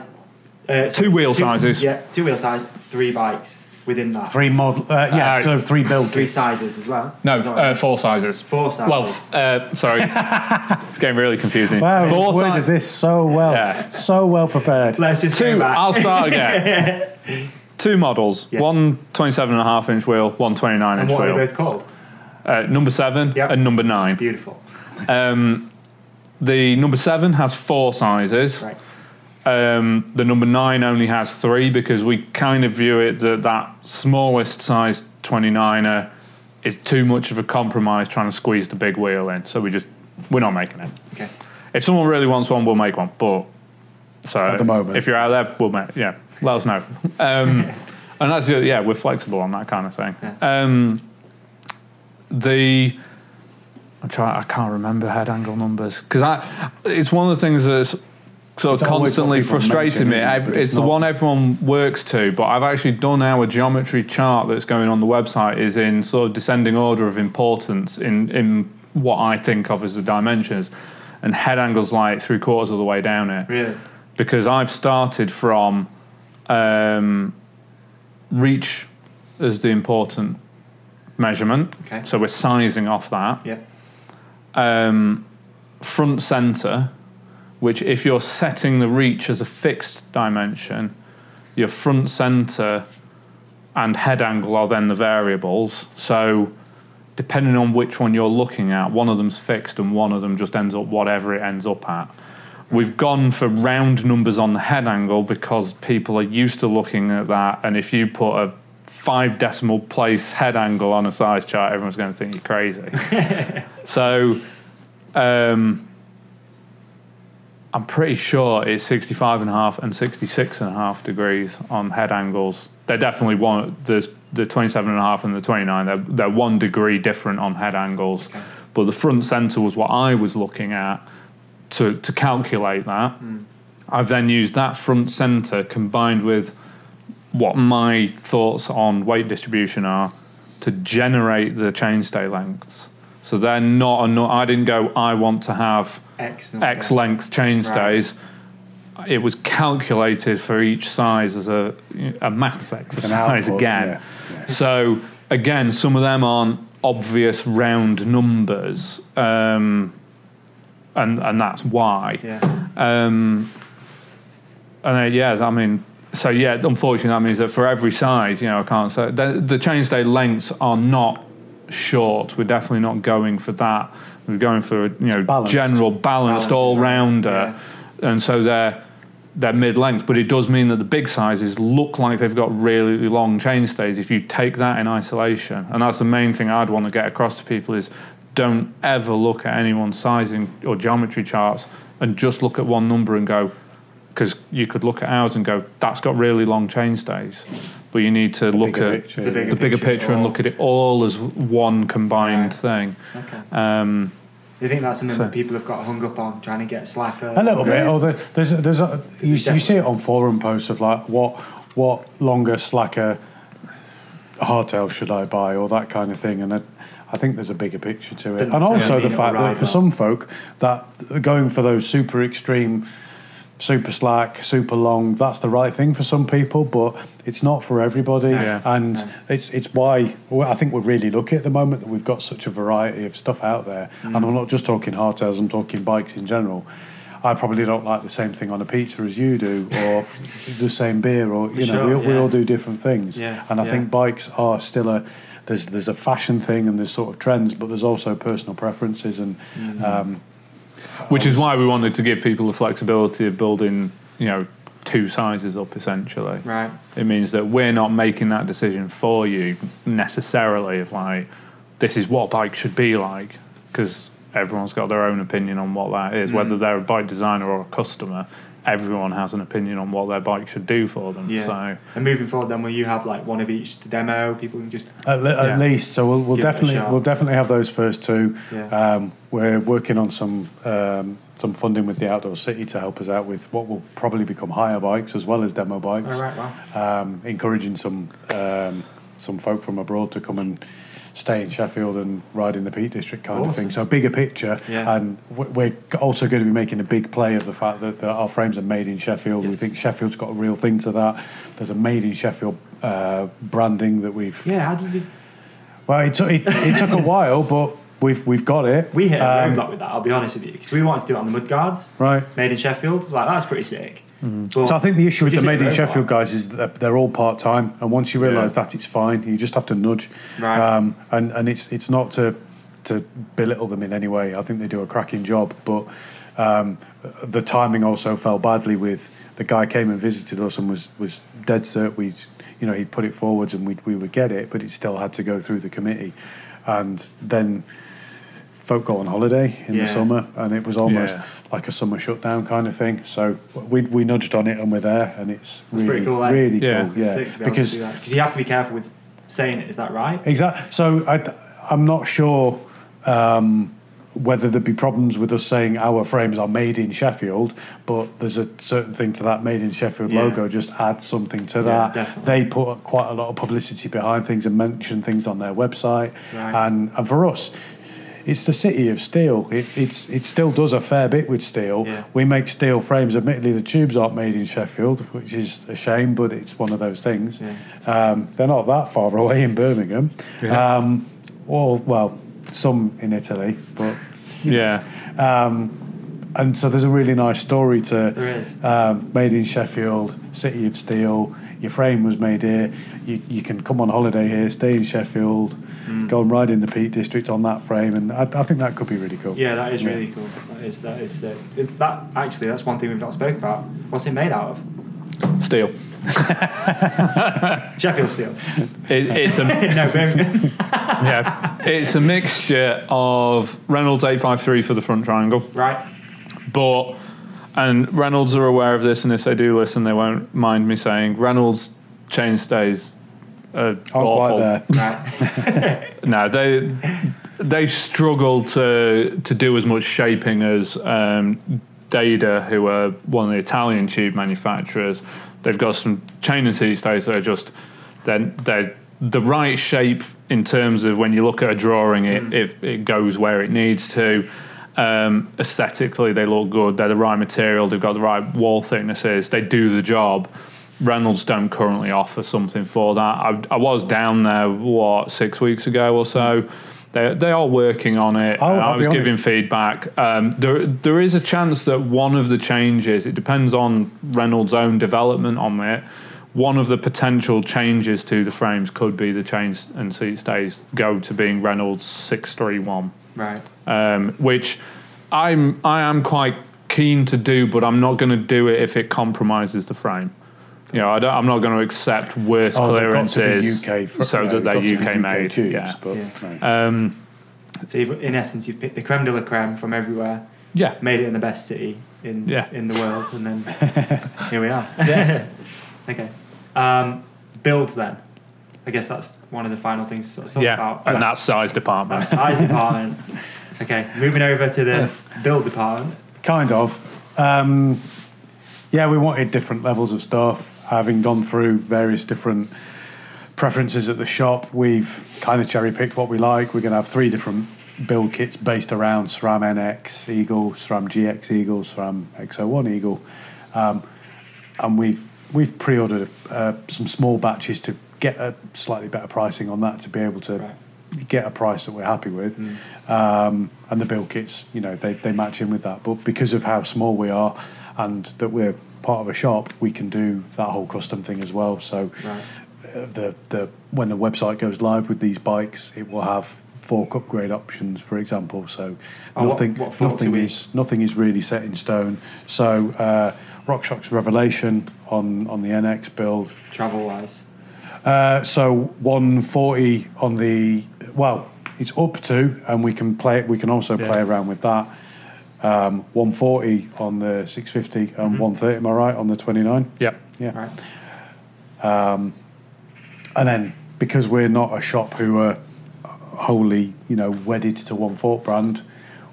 Two wheel sizes. Yeah, 2 wheel size, 3 bikes within that. 3 model. So 3 build. 3 sizes as well. No, 4 sizes. 4 sizes. Well, sorry, it's getting really confusing. Wow, you worded this so well. Yeah. So well prepared. Let's just go back. I'll start again. 2 models. Yes. One 27.5 inch wheel, one 29 inch wheel. And what are they both called? Number 7 and number 9. Beautiful. The number 7 has 4 sizes. Right. The number 9 only has 3, because we kind of view it that smallest size 29er is too much of a compromise trying to squeeze the big wheel in. So we're not making it. Okay. If someone really wants one, we'll make one. But at the moment, if you're out there, we'll make. Yeah, let us know. And that's we're flexible on that kind of thing. Yeah. I can't remember head angle numbers, because it's one of the things that's sort of constantly frustrated me. It's the one everyone works to, but I've actually done our geometry chart that's going on the website is in sort of descending order of importance in what I think of as the dimensions, and head angle's like 3/4 of the way down here. Really? Because I've started from reach as the important measurement. Okay. So we're sizing off that. Yeah. Front center, which if you're setting the reach as a fixed dimension, your front center and head angle are then the variables. So depending on which one you're looking at, one of them's fixed and one of them just ends up whatever it ends up at. We've gone for round numbers on the head angle because people are used to looking at that, and if you put a 5 decimal place head angle on a size chart, everyone's going to think you're crazy. So I'm pretty sure it's 65.5 and 66.5 degrees on head angles. They're definitely there's the 27.5 and the 29. They're 1 degree different on head angles. Okay. But the front center was what I was looking at to calculate that. I've then used that front center combined with what my thoughts on weight distribution are to generate the chainstay lengths. So they're not I didn't go, I want to have X length chainstays. Right. It was calculated for each size as a maths exercise again. Yeah. So again, some of them aren't obvious round numbers, and that's why. Yeah. I mean, So yeah, unfortunately, that means that for every size, I can't say the chainstay lengths are not short. We're definitely not going for that. We're going for general balanced all rounder, and so they're mid-length. But it does mean that the big sizes look like they've got really long chainstays if you take that in isolation. And that's the main thing I'd want to get across to people is don't ever look at anyone's sizing or geometry charts and just look at one number and go, because you could look at ours and go, that's got really long chainstays. But you need to look at the bigger picture and look at it all as one combined thing. Okay. Do you think that's something that people have got hung up on, trying to get slacker? A little bit. Or you see it on forum posts of like, what longer, slacker hardtail should I buy, or that kind of thing. And I think there's a bigger picture to it. And also the fact that for some folk, that going for those super extreme, super slack, super long, that's the right thing for some people, but it's not for everybody. It's why I think we're really lucky at the moment that we've got such a variety of stuff out there. And I'm not just talking hardtails, I'm talking bikes in general. I probably don't like the same thing on a pizza as you do, or the same beer, or we all do different things. And I think bikes are still there's a fashion thing and there's sort of trends, but there's also personal preferences and which is why we wanted to give people the flexibility of building, two sizes up, essentially. Right. It means that we're not making that decision for you necessarily of like, this is what bike should be like, because everyone's got their own opinion on what that is. Whether they're a bike designer or a customer, everyone has an opinion on what their bike should do for them. Yeah. So, and moving forward, then, will you have like one of each to demo? People can just at least. So we'll definitely have those first two. Yeah. We're working on some funding with the Outdoor City to help us out with what will probably become hire bikes as well as demo bikes. Oh, right, wow. Encouraging some folk from abroad to come and stay in Sheffield and ride in the Peak District kind of thing. So bigger picture, and we're also going to be making a big play of the fact that our frames are made in Sheffield. We think Sheffield's got a real thing to that. There's a made in Sheffield branding that we've... Yeah, how did you... Well, it took a while, but we've got it. We hit a roadblock with that, I'll be honest with you, because we wanted to do it on the mudguards. Right. Made in Sheffield. Like, that's pretty sick. So I think the issue with the Made in Sheffield guys is that they're all part-time, and once you realise that, it's fine. You just have to nudge. Right. And it's not to belittle them in any way. I think they do a cracking job, but the timing also fell badly with the guy came and visited us and was dead cert he'd put it forwards and we would get it, but it still had to go through the committee. And then folk go on holiday in the summer, and it was almost like a summer shutdown kind of thing. So we nudged on it, and we're there, and it's really, pretty cool, really cool. Yeah, because you have to be careful with saying it. Is that right? Exactly. So I'm not sure whether there'd be problems with us saying our frames are made in Sheffield, but there's a certain thing to that made in Sheffield logo. Just add something to that. Definitely. They put quite a lot of publicity behind things and mention things on their website, and for us, it's the city of steel. It still does a fair bit with steel. Yeah. We make steel frames. Admittedly, the tubes aren't made in Sheffield, which is a shame, but it's one of those things. Yeah. They're not that far away in Birmingham. Yeah. Well, some in Italy, but and so there's a really nice story to there is. Made in Sheffield, city of steel. Your frame was made here. You can come on holiday here, stay in Sheffield, go and ride in the Peak District on that frame, and I think that could be really cool. Yeah, that is really cool. That is sick. That's one thing we've not spoke about. What's it made out of? Steel. Sheffield steel. It's a it's a mixture of Reynolds 853 for the front triangle. Right. And Reynolds are aware of this, and if they do listen, they won't mind me saying Reynolds chainstays are awful. Right. No, they struggle to do as much shaping as Dada, who are one of the Italian tube manufacturers. They've got some chain and seat stays that are just they're the right shape in terms of when you look at a drawing, it goes where it needs to. Aesthetically, they look good. They're the right material. They've got the right wall thicknesses. They do the job. Reynolds don't currently offer something for that. I was down there 6 weeks ago or so, They are working on it. I was giving feedback. There is a chance that one of the changes, it depends on Reynolds' own development on it, one of the potential changes to the frames could be the chains and seat stays go to being Reynolds 631. Right. Which I am quite keen to do, but I'm not going to do it if it compromises the frame. You know, I'm not going to accept worse clearances so that they're UK made. Tubes, So in essence, you've picked the creme de la creme from everywhere. Yeah. Made it in the best city in the world, and then here we are. Yeah. Okay. Builds then. I guess that's one of the final things to talk about. And that's size department. Okay, moving over to the build department. Kind of. We wanted different levels of stuff. Having gone through various different preferences at the shop, we've kind of cherry-picked what we like. We're going to have 3 different build kits based around SRAM NX Eagle, SRAM GX Eagle, SRAM X01 Eagle. And we've pre-ordered some small batches to get a slightly better pricing on that, to be able to get a price that we're happy with. And the build kits, you know, they match in with that. But because of how small we are and that we're part of a shop, we can do that whole custom thing as well. So when the website goes live with these bikes, it will have fork upgrade options, for example. So nothing is really set in stone. So RockShox Revelation on the NX build. Travel wise. So 140 on the, well, it's up to, and we can also play around with that. 140 on the 650 and 130, am I right, on the 29? Yep. Yeah. Right. And then, because we're not a shop who are wholly, you know, wedded to one fork brand,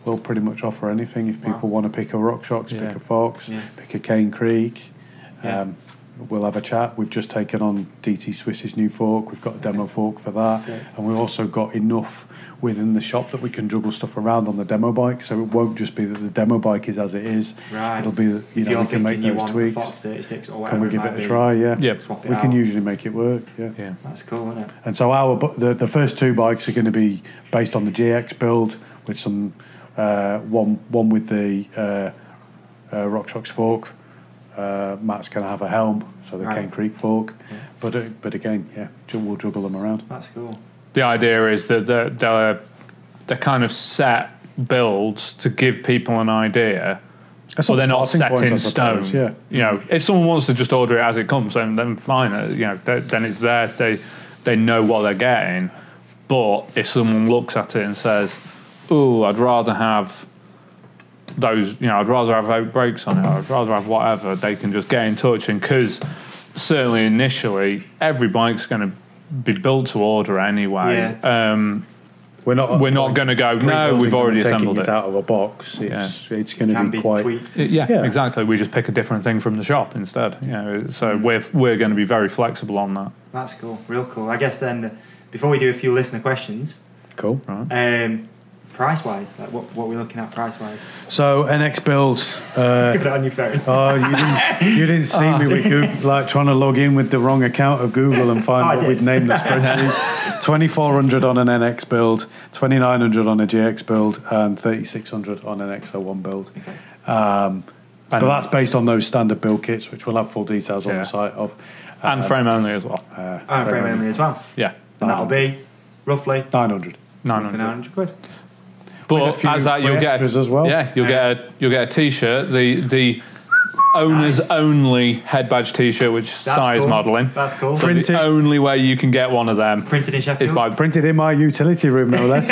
we'll pretty much offer anything. If people want to pick a RockShox, pick a Fox, pick a Cane Creek, we'll have a chat. We've just taken on DT Swiss's new fork. We've got a demo fork for that. And we've also got enough within the shop that we can juggle stuff around on the demo bike. So it won't just be that the demo bike is as it is. Right. It'll be that, you know, we can make those tweaks. Fox 36 or can we give it a try? Yeah. We can usually make it work. Yeah. That's cool, isn't it? And so the first 2 bikes are going to be based on the GX build, with some one with the RockShox fork. Matt's going to have a helm, so the Cane Creek fork. But again, we'll juggle them around. That's cool. The idea is that they're kind of set builds to give people an idea, so they're not set in stone. You know, if someone wants to just order it as it comes, then fine. You know, then it's there. They know what they're getting. But if someone looks at it and says, "Oh, I'd rather have those, you know, I'd rather have 8 brakes on it, I'd rather have whatever," they can just get in touch. And because certainly initially every bike's going to be built to order anyway. We're not going to go, no, we've already assembled it out of a box. It's going to be quite tweaked. Exactly. We just pick a different thing from the shop instead. You know, so we're going to be very flexible on that. That's cool, real cool. I guess then, before we do a few listener questions, price wise, like what we're looking at price wise. So NX build. Got it on your phone. Oh, you didn't see me with Google, like trying to log in with the wrong account of Google and find what we'd named the spreadsheet. 2,400 on an NX build, 2,900 on a GX build, and 3,600 on an X01 build. Okay. But that's based on those standard build kits, which we'll have full details on the site of. And frame only as well. And frame only as well. Yeah. And that'll be roughly 900. 900 quid. But as that, you'll get as well. Yeah, you'll get a T-shirt. The owners only head badge T-shirt, which is size modelling. That's cool. So the only way you can get one of them printed in Sheffield. is by printed in my utility room, no less.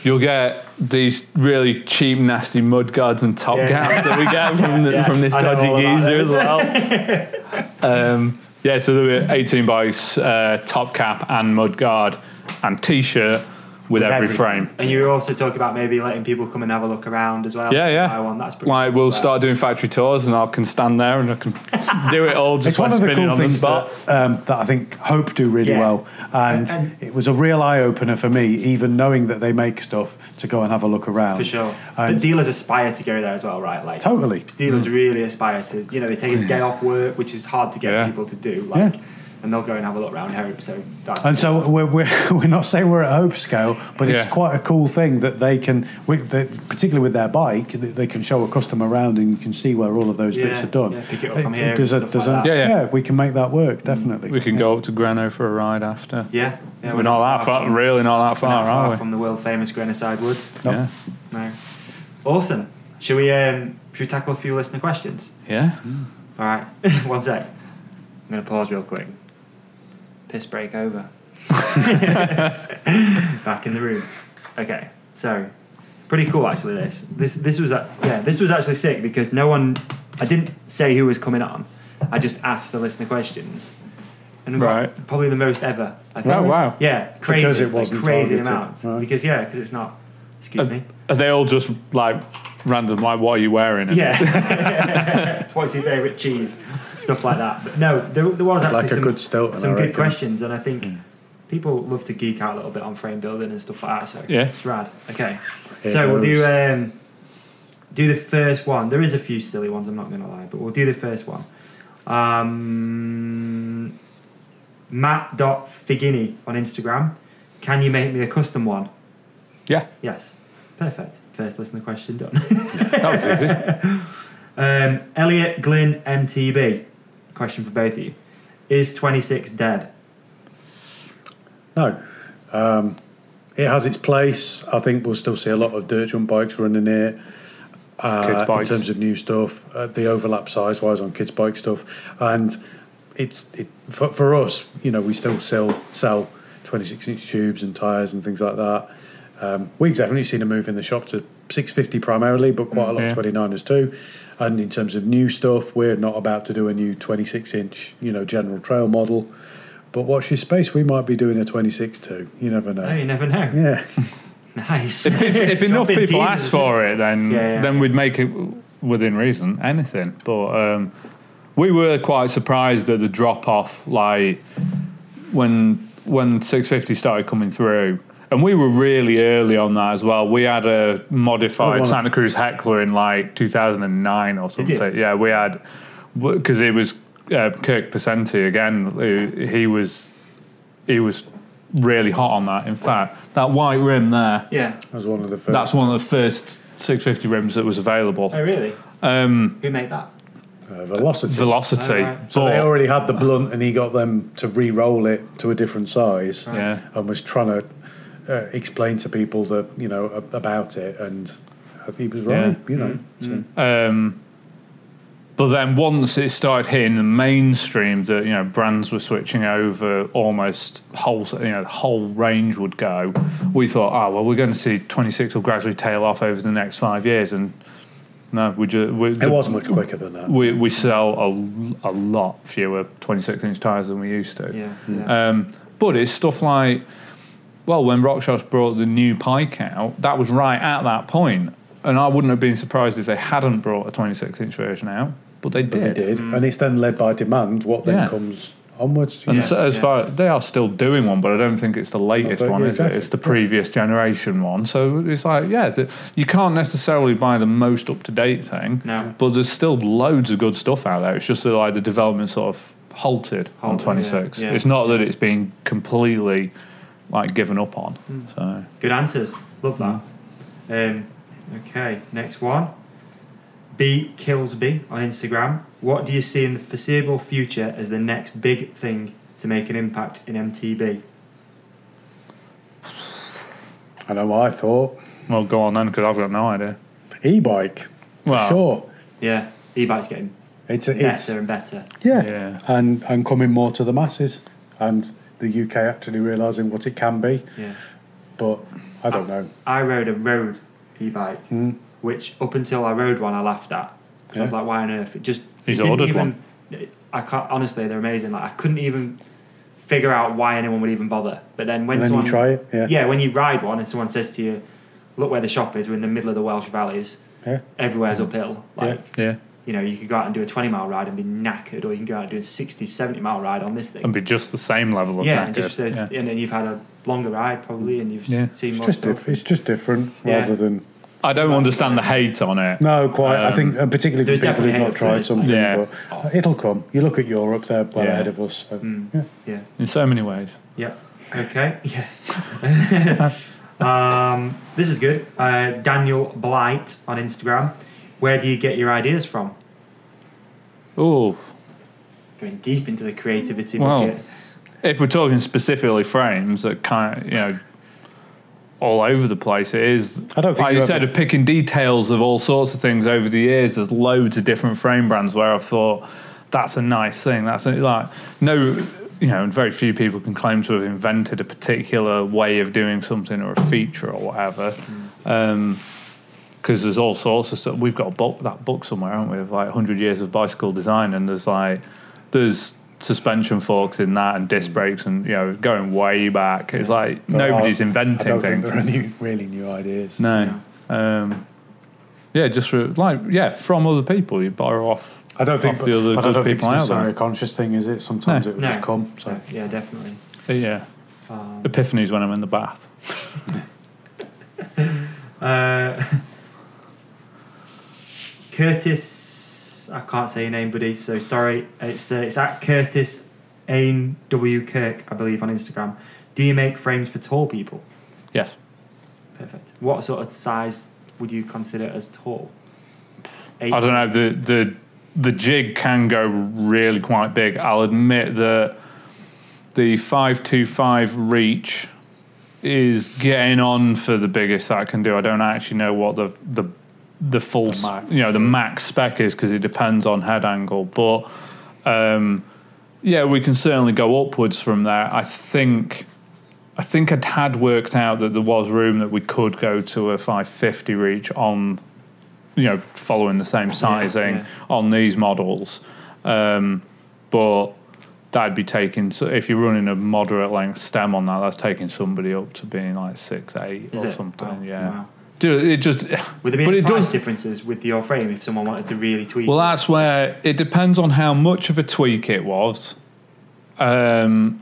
You'll get these really cheap, nasty mud guards and top caps that we get from this dodgy geezer as well. So there'll be 18Bikes top cap and mud guard and T-shirt with every frame. And you also talk about maybe letting people come and have a look around as well. Buy one. That's pretty like, we'll start doing factory tours, and I can stand there and I can do it all just by spinning on the spot. That I think Hope do really well. And it was a real eye-opener for me, even knowing that they make stuff, to go and have a look around. For sure. But dealers aspire to go there as well, right? Like totally. Dealers really aspire to, you know, they take a day off work, which is hard to get people to do. Like, and they'll go and have a look around Hope. So that's we're not saying we're at Hope scale, but it's quite a cool thing that they can, particularly with their bike, they can show a customer around and you can see where all of those bits are done. Yeah, pick it up from here. We can make that work, definitely. We can go up to Greno for a ride after. Yeah, we're not that far. Really, not that far, are we? From the world famous Grenoside Woods. Nope. Yeah. No. Awesome. Should we tackle a few listener questions? Yeah. All right. 1 sec. I'm going to pause real quick. Piss break over. Back in the room. Okay. So, pretty cool actually. This was actually sick because I didn't say who was coming on. I just asked for listener questions. And we got probably the most ever, I think. Oh, wow. Yeah, crazy. Because it wasn't crazy targeted. amounts. Right. Because it's not. Excuse me. Are they all just like random? Like, what are you wearing? Yeah. What's your favourite cheese? Stuff like that. But no, there was actually like some good questions, and I think people love to geek out a little bit on frame building and stuff like that. So it's rad. Okay, so we'll do the first one. There is a few silly ones. I'm not going to lie, but we'll do the first one. Matt.Figini on Instagram. Can you make me a custom one? Yeah. Yes. Perfect. First listener question done. That was easy. Elliot Glynn MTB. Question for both of you. Is 26 dead? No. It has its place. I think we'll still see a lot of dirt jump bikes running it. In terms of new stuff, the overlap size-wise on kids' bike stuff. And for us, we still sell 26-inch tubes and tyres and things like that. We've definitely seen a move in the shop to 650 primarily, but quite a lot of 29ers too. And in terms of new stuff, we're not about to do a new 26-inch, general trail model. But watch your space, we might be doing a 26 too. You never know. No, you never know. Yeah. Nice. If enough people ask for it, then we'd make it within reason, anything. But we were quite surprised at the drop-off, like when 650 started coming through. And we were really early on that as well. We had a modified Santa Cruz Heckler in like 2009 or something. Yeah, we had, because it was Kirk Pesenti again. He was really hot on that. In fact, that white rim there. Yeah, was one of the first. That's one of the first 650 rims that was available. Oh, really? Who made that? Velocity. Oh, right. So they already had the blunt, and he got them to re-roll it to a different size. Right. Yeah, and was trying to explain to people that about it, and I think he was right. But then once it started hitting the mainstream, that brands were switching over, almost the whole range would go. We thought, we're going to see 26 will gradually tail off over the next 5 years, and no, it was much quicker than that. We sell a lot fewer 26-inch tyres than we used to. Yeah. But it's stuff like, when RockShox brought the new Pike out, that was right at that point. And I wouldn't have been surprised if they hadn't brought a 26-inch version out, but they did. And it's then led by demand, what then comes onwards. And so as far they are still doing one, but I don't think it's the latest one, is it? It's the previous generation one. So it's like, you can't necessarily buy the most up-to-date thing, but there's still loads of good stuff out there. It's just that like the development sort of halted on 26. Yeah. It's not that it's been completely given up on. So good answers. Love that. Okay, next one. B Killsby on Instagram. What do you see in the foreseeable future as the next big thing to make an impact in MTB? I know what I thought. Well, go on then, because I've got no idea. E-bike, for sure. Yeah, e-bike's getting better and better. Yeah. And coming more to the masses, and the UK actually realising what it can be. Yeah. But I don't know. I rode a road e-bike, which up until I rode one, I laughed at. Because I was like, why on earth? He's ordered one. I can't, honestly, they're amazing. Like, I couldn't even figure out why anyone would even bother. But then when someone, you try it, when you ride one and someone says to you, look where the shop is, we're in the middle of the Welsh valleys, everywhere's uphill. You could go out and do a 20-mile ride and be knackered, or you can go out and do a 60, 70-mile ride on this thing. And be just the same level of knackered. And then you've had a longer ride, probably, and you've seen more stuff. It's just different, rather than I don't understand the hate on it. No, quite. I think, particularly for people who've not tried something, but it'll come. You look at Europe; they're well ahead of us. So, yeah, in so many ways. Yeah. Okay. Yeah. This is good. Daniel Blight on Instagram. Where do you get your ideas from? Oh, going deep into the creativity bucket. If we're talking specifically frames that kind of, all over the place, it is. I don't think like you said, of picking details of all sorts of things over the years. There's loads of different frame brands where I've thought that's a nice thing. Very few people can claim to have invented a particular way of doing something or a feature or whatever. Because there's all sorts of stuff. We've got that book somewhere, haven't we, of 100 years of bicycle design, and there's suspension forks in that and disc brakes and going way back. It's nobody's inventing things. I don't think there are any really new ideas. No. Just from other people you borrow off. I don't think, the other but I don't think it's out necessarily there. a conscious thing, is it? Sometimes it will just come. So. Yeah, definitely. Yeah. Epiphanies when I'm in the bath. Curtis, I can't say your name, buddy, so sorry. It's at Curtis A.W. Kirk, I believe, on Instagram. Do you make frames for tall people? Yes. Perfect. What sort of size would you consider as tall? 8? I don't know. The jig can go really quite big. I'll admit that the 525 reach is getting on for the biggest that I can do. I don't actually know what the full the max spec is, because it depends on head angle. But we can certainly go upwards from there. I think I'd had worked out that there was room that we could go to a 550 reach on, following the same sizing on these models. But that'd be taking, so if you're running a moderate length stem on that, that's taking somebody up to being 6'8" or something. Oh, yeah. Wow. It just, would there be any price differences with your frame if someone wanted to really tweak it? Well, that's where it depends on how much of a tweak it was, and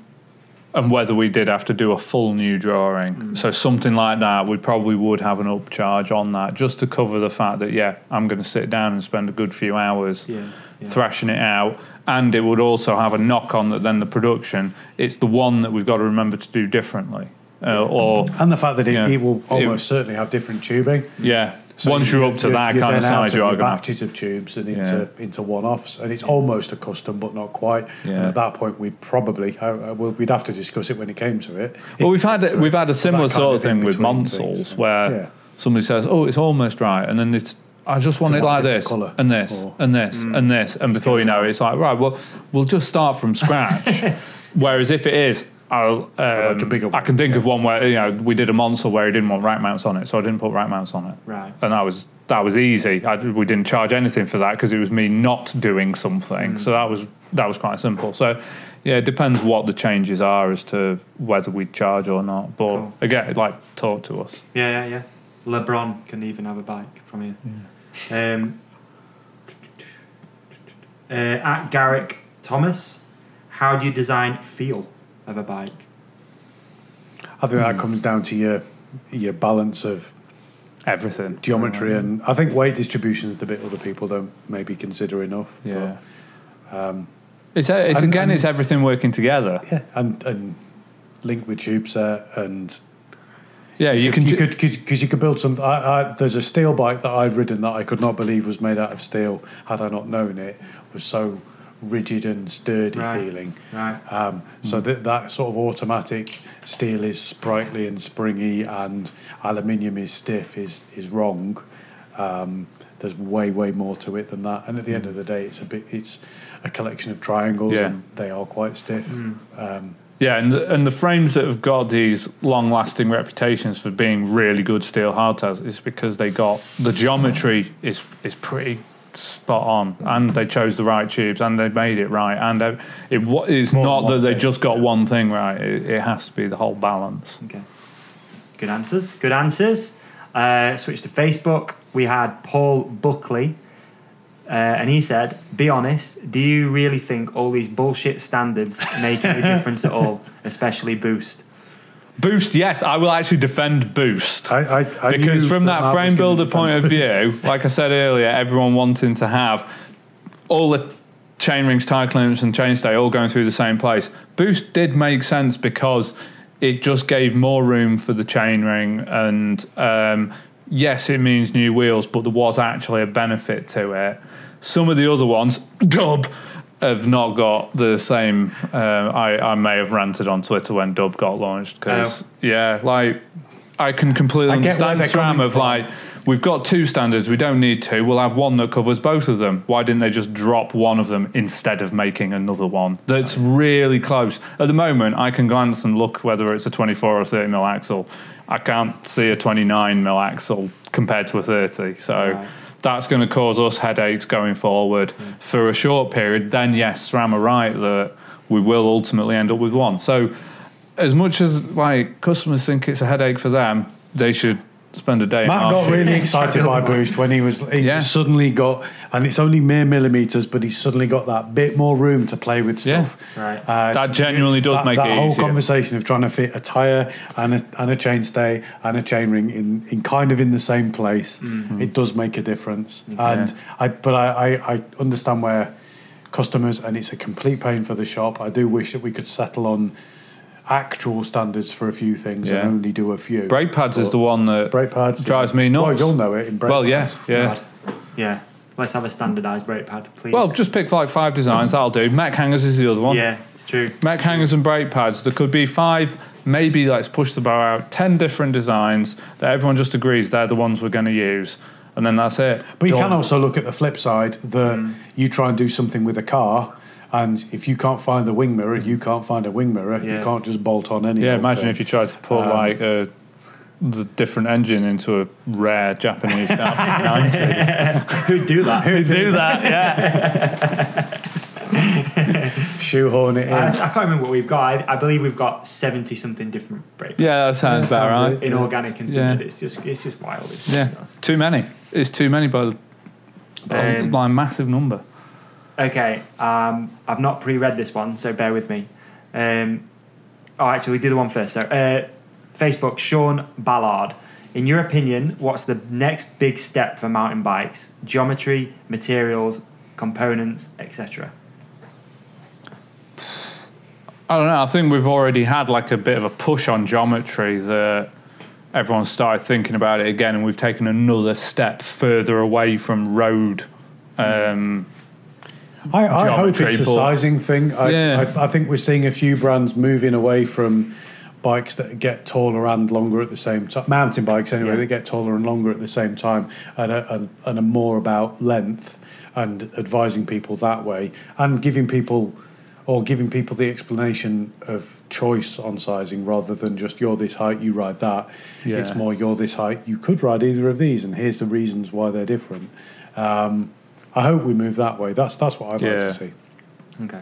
whether we did have to do a full new drawing. So something like that, we probably would have an upcharge on that, just to cover the fact that I'm going to sit down and spend a good few hours thrashing it out. And it would also have a knock on that then the production, it's the one that we've got to remember to do differently. And the fact that it will almost certainly have different tubing. Yeah. So once you're up to that kind of size, you are going to batches of tubes and into one-offs, and it's almost a custom, but not quite. Yeah. And at that point, we probably we'd have to discuss it when it came to it. Well, we've had a similar sort of thing with Monsols, where somebody says, "Oh, it's almost right," and then I just want it like this, and this, and this, and this, and before you know it, it's like, right, well, we'll just start from scratch. Whereas if it is, I can think of one where we did a Monsol where he didn't want rack mounts on it, so I didn't put rack mounts on it. Right. And that was easy. We didn't charge anything for that because it was me not doing something. So that was quite simple. So it depends what the changes are as to whether we charge or not. But again, talk to us. Yeah. LeBron can even have a bike from here. At Garrick Thomas, how do you design feel of a bike? I think that comes down to your balance of everything, geometry, and I think weight distribution is the bit other people don't maybe consider enough. Yeah, it's everything working together. Yeah, and linked with tube set and. Yeah, you could build some. There's a steel bike that I've ridden that I could not believe was made out of steel. Had I not known it, was so rigid and sturdy feeling. Right. So that sort of automatic steel is sprightly and springy, and aluminium is stiff is wrong. There's way more to it than that. And at the end of the day, it's a collection of triangles, and they are quite stiff. And the frames that have got these long-lasting reputations for being really good steel hardtails is because they got the geometry is pretty spot on, and they chose the right tubes, and they made it right, and it's not that they just got one thing right. It has to be the whole balance. Okay, good answers. Switch to Facebook. We had Paul Buckley. And he said, be honest, do you really think all these bullshit standards make any difference at all, especially boost? Boost, yes, I will actually defend Boost. I because from that frame builder point of view, like I said earlier, everyone wanting to have all the chain rings, tie clamps and chainstay all going through the same place. Boost did make sense because it just gave more room for the chain ring, and yes, it means new wheels, but there was actually a benefit to it. Some of the other ones, Dub, have not got the same. I may have ranted on Twitter when Dub got launched because I can completely understand SRAM of like, we've got two standards, we don't need two, we'll have one that covers both of them. Why didn't they just drop one of them instead of making another one that's really close? At the moment, I can glance and look whether it's a 24 or 30 mil axle. I can't see a 29 mil axle compared to a 30, so that's going to cause us headaches going forward for a short period. Then yes, SRAM are right that we will ultimately end up with one. So as much as like customers think it's a headache for them, they should spend a day. Matt got really excited by Boost when he suddenly got, and it's only mere millimeters, but he suddenly got that bit more room to play with stuff. Right. That genuinely does make it easier. That whole conversation of trying to fit a tyre and a chainstay and a chainring in kind of in the same place, it does make a difference. Okay. And I understand where customers, and it's a complete pain for the shop. I do wish that we could settle on actual standards for a few things and only do a few. Brake pads is the one that drives me nuts. Well, you'll know it in brake pads. Yes, yeah. Let's have a standardised brake pad, please. Well, just pick like 5 designs, that'll do. Mech hangers is the other one. Yeah, it's true. Mech hangers and brake pads. There could be 5, maybe let's push the bar out, 10 different designs that everyone just agrees they're the ones we're going to use. And then that's it. But you can also look at the flip side that you try and do something with a car, and if you can't find the wing mirror, you can't find a wing mirror. You can't just bolt on any. Yeah, imagine if you tried to put like the different engine into a rare Japanese car from the 90s. Who'd do that? Who'd do that, yeah. Shoehorn it in. I can't remember what we've got. I believe we've got 70-something different brake pads. Yeah, that sounds about right. In organic and standard, it's just wild. It's too many. It's too many by a massive number. Okay, I've not pre-read this one, so bear with me. Actually, we do the one first. So, Facebook, Sean Ballard. In your opinion, what's the next big step for mountain bikes? Geometry, materials, components, etc. I don't know. I think we've already had like a bit of a push on geometry that everyone started thinking about it again, and we've taken another step further away from road. I hope it's a sizing thing. I think we're seeing a few brands moving away from bikes that get taller and longer at the same time. Mountain bikes, anyway, that get taller and longer at the same time, and are more about length and advising people that way, and giving people the explanation of choice on sizing rather than just you're this height, you ride that. Yeah. It's more you're this height, you could ride either of these, and here's the reasons why they're different. I hope we move that way. That's what I'd like to see. Okay.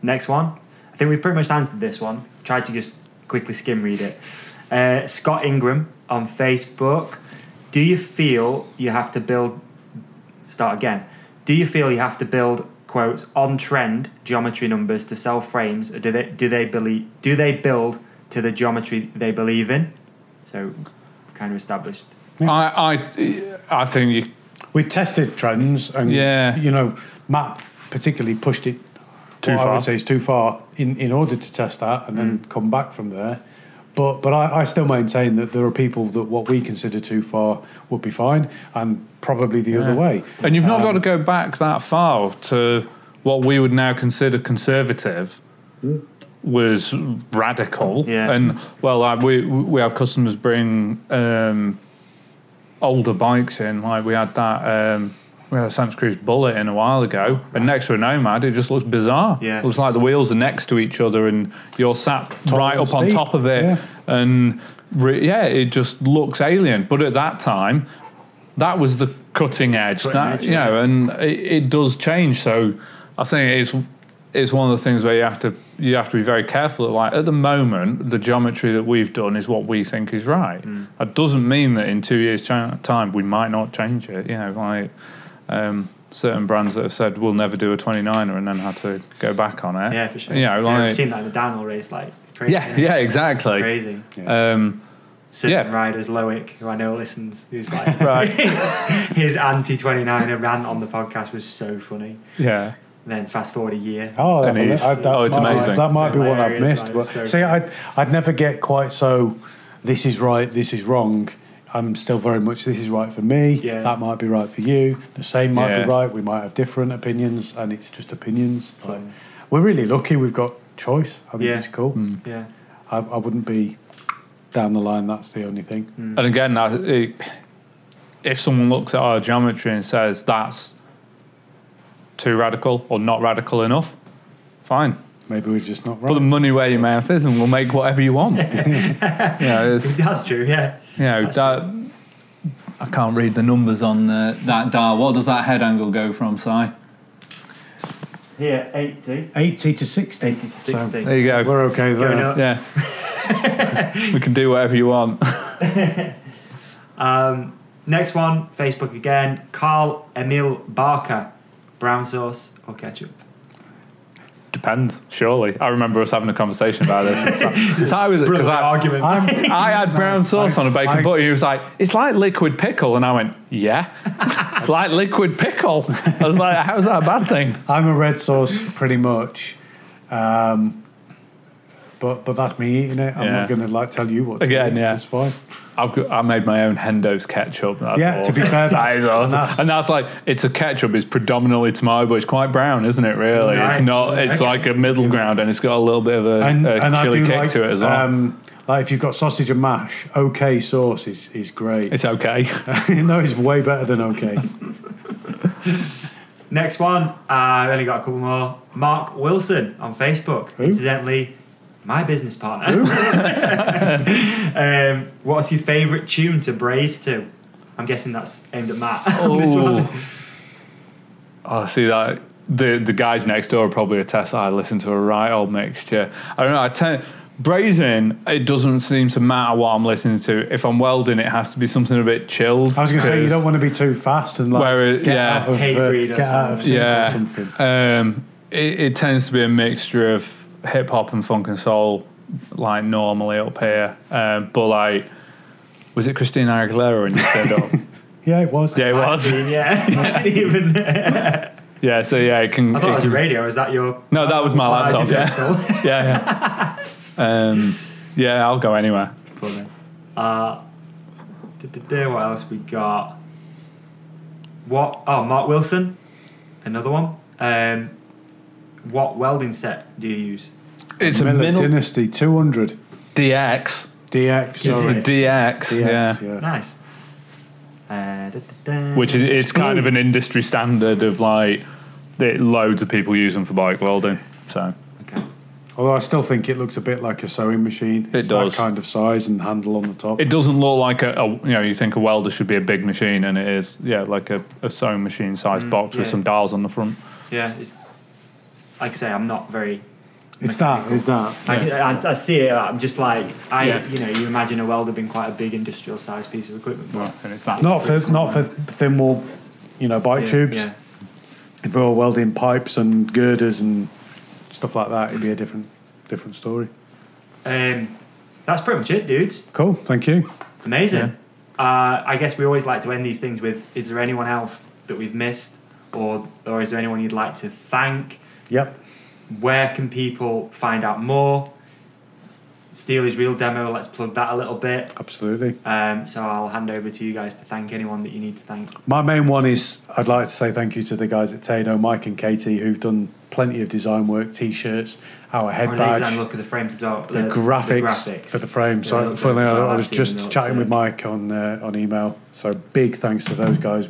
Next one. I think we've pretty much answered this one. Tried to just quickly skim read it. Scott Ingram on Facebook. Do you feel you have to build... Start again. Do you feel you have to build, quotes, on-trend geometry numbers to sell frames? Or do they build to the geometry they believe in? So, kind of established. I think you... We've tested trends, and Matt particularly pushed it too far. I would say it's too far in order to test that and then come back from there. But I still maintain that there are people that what we consider too far would be fine, and probably the other way. And you've not got to go back that far to what we would now consider conservative. Was radical, and we have customers bring older bikes in, like we had that. We had a Santa Cruz Bullet in a while ago, and next to a Nomad, it just looks bizarre. Yeah. It looks like the wheels are next to each other, and you're sat right up on top of it, and it just looks alien. But at that time, that was the cutting edge, and it does change. So I think it's one of the things where you have to be very careful. Like at the moment, the geometry that we've done is what we think is right. That doesn't mean that in 2 years' time we might not change it. Certain brands that have said we'll never do a 29er and then had to go back on it. Yeah, for sure. I've seen that in the downhill race. Like it's crazy. Yeah, exactly. Crazy. Yeah. Riders, Loic, who I know listens, who's like, Right. his anti-29er rant on the podcast was so funny. Yeah. Then fast forward a year. Oh, And he's- it's amazing. That might be one I've Hilarious, missed. man, But it's so see, funny. I'd never get quite so. This is right. This is wrong. I'm still very much. This is right for me. Yeah. That might be right for you. The same might Yeah. be right. We might have different opinions, and it's just opinions. Like, we're really lucky. We've got choice. I think Yeah. it's cool. Yeah. I wouldn't be down the line. That's the only thing. And again, if someone looks at our geometry and says that's too radical or not radical enough, fine. Maybe we're just not Put the right. money where your mouth is, and we'll make whatever you want. That's true, yeah. That I can't read the numbers on that dial. What does that head angle go from, Si? Here, 80. 80 to 60. 80 to 60. There you go. We're okay there. Going up. Yeah. We can do whatever you want. Next one, Facebook again. Carl Emil Barker. Brown sauce or ketchup? Depends, surely. I remember us having a conveation about this. So I was because argument. I had brown sauce on a bacon butty. He was like, "It's like liquid pickle," and I went, "Yeah, it's like liquid pickle." I was like, "How's that a bad thing?" I'm a red sauce pretty much, but that's me eating it. I'm Yeah. not going to tell you what to Again, eat. yeah. It's fine. I made my own Hendo's ketchup. That's Yeah, to be awesome. fair, that is awesome. And that's like, it's a ketchup. It's predominantly tomato, but it's quite brown, isn't it? Really, Right. it's not. It's Okay. like a middle ground, and it's got a little bit of a I chili do kick like, to it as well. like if you've got sausage and mash, OK sauce is great. It's okay. No, it's way better than OK. Next one, I've only got a couple more. Mark Wilson on Facebook. Who? Incidentally, my business partner. What's your favourite tune to braise to? I'm guessing that's aimed at Matt. on this one. Oh, see that the guys next door probably attest. I listen to a right old mixture. I don't know. Braising, it doesn't seem to matter what I'm listening to. If I'm welding, it has to be something a bit chilled. I was going to say, you don't want to be too fast and like get out of Hatebreed or get out of sync or something. It tends to be a mixture of hip hop and funk and soul, like normally up here. But like, was it Christina Aguilera when you turned up? Yeah, it was. Yeah, it was. Yeah. Even. Yeah, so yeah, it can. I thought it was your radio. Is that your? No, that was my laptop. Yeah. Yeah. Yeah, I'll go anywhere. Funny. What else we got? What? Oh, Mark Wilson, another one. What welding set do you use? It's a Miller middle Dynasty 200 DX. DX. It's Sorry. the DX. Yeah. Nice. Which is it's kind of an industry standard of like that loads of people use them for bike welding. So Okay. Although I still think it looks a bit like a sewing machine. It It's does. that kind of size and handle on the top. it doesn't look like you think a welder should be a big machine, and it is. Yeah, like a sewing machine sized box with yeah. some dials on the front. Yeah, it's like I say, I'm not very. It's that. I see it. I'm just like Yeah. you imagine a welder being quite a big industrial sized piece of equipment. But And it's that. Not for thin wall, bike tubes. Yeah. If we were welding pipes and girders and stuff like that, it'd be a different story. That's pretty much it, dudes. Cool. Thank you. Amazing. I guess we always like to end these things with: is there anyone else that we've missed, or is there anyone you'd like to thank? Yep. Where can people find out more? Steely's Real Demo, let's plug that a little bit. Absolutely. So I'll hand over to you guys to thank anyone that you need to thank. My main one is I'd like to say thank you to the guys at Tado, Mike and Katie, who've done plenty of design work, T-shirts, our head badge, Look at the frames as well. the graphics for the frame. So funnily, I was just chatting with Mike on email. So big thanks to those guys.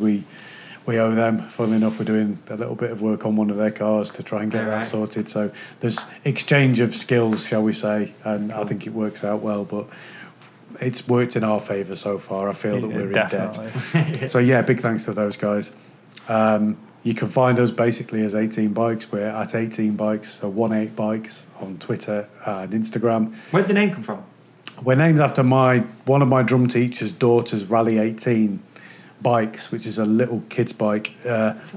We owe them. Funnily enough, we're doing a little bit of work on one of their cars to try and get that sorted. So there's exchange of skills, shall we say, and I think it works out well. But it's worked in our favour so far. I feel that we're in debt. So yeah, big thanks to those guys. You can find us basically as 18Bikes. We're at 18Bikes, so 18Bikes on Twitter and Instagram. Where'd the name come from? We're named after one of my drum teacher's daughter's Rally 18 Bikes, which is a little kid's bike.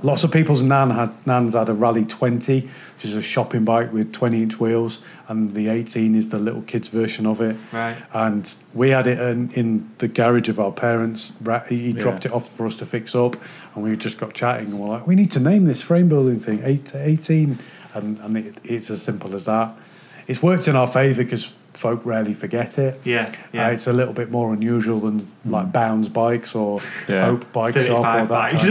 Lots of people's nans had a Rally 20, which is a shopping bike with 20-inch wheels, and the 18 is the little kid's version of it. Right. And we had it in the garage of our parents. He dropped it off for us to fix up, and we just got chatting, and we're like, we need to name this frame building thing 18, and it's as simple as that. It's worked in our favour because folk rarely forget it. Yeah. It's a little bit more unusual than like Bowns Bikes or Hope Bike Shop or that. Bikes.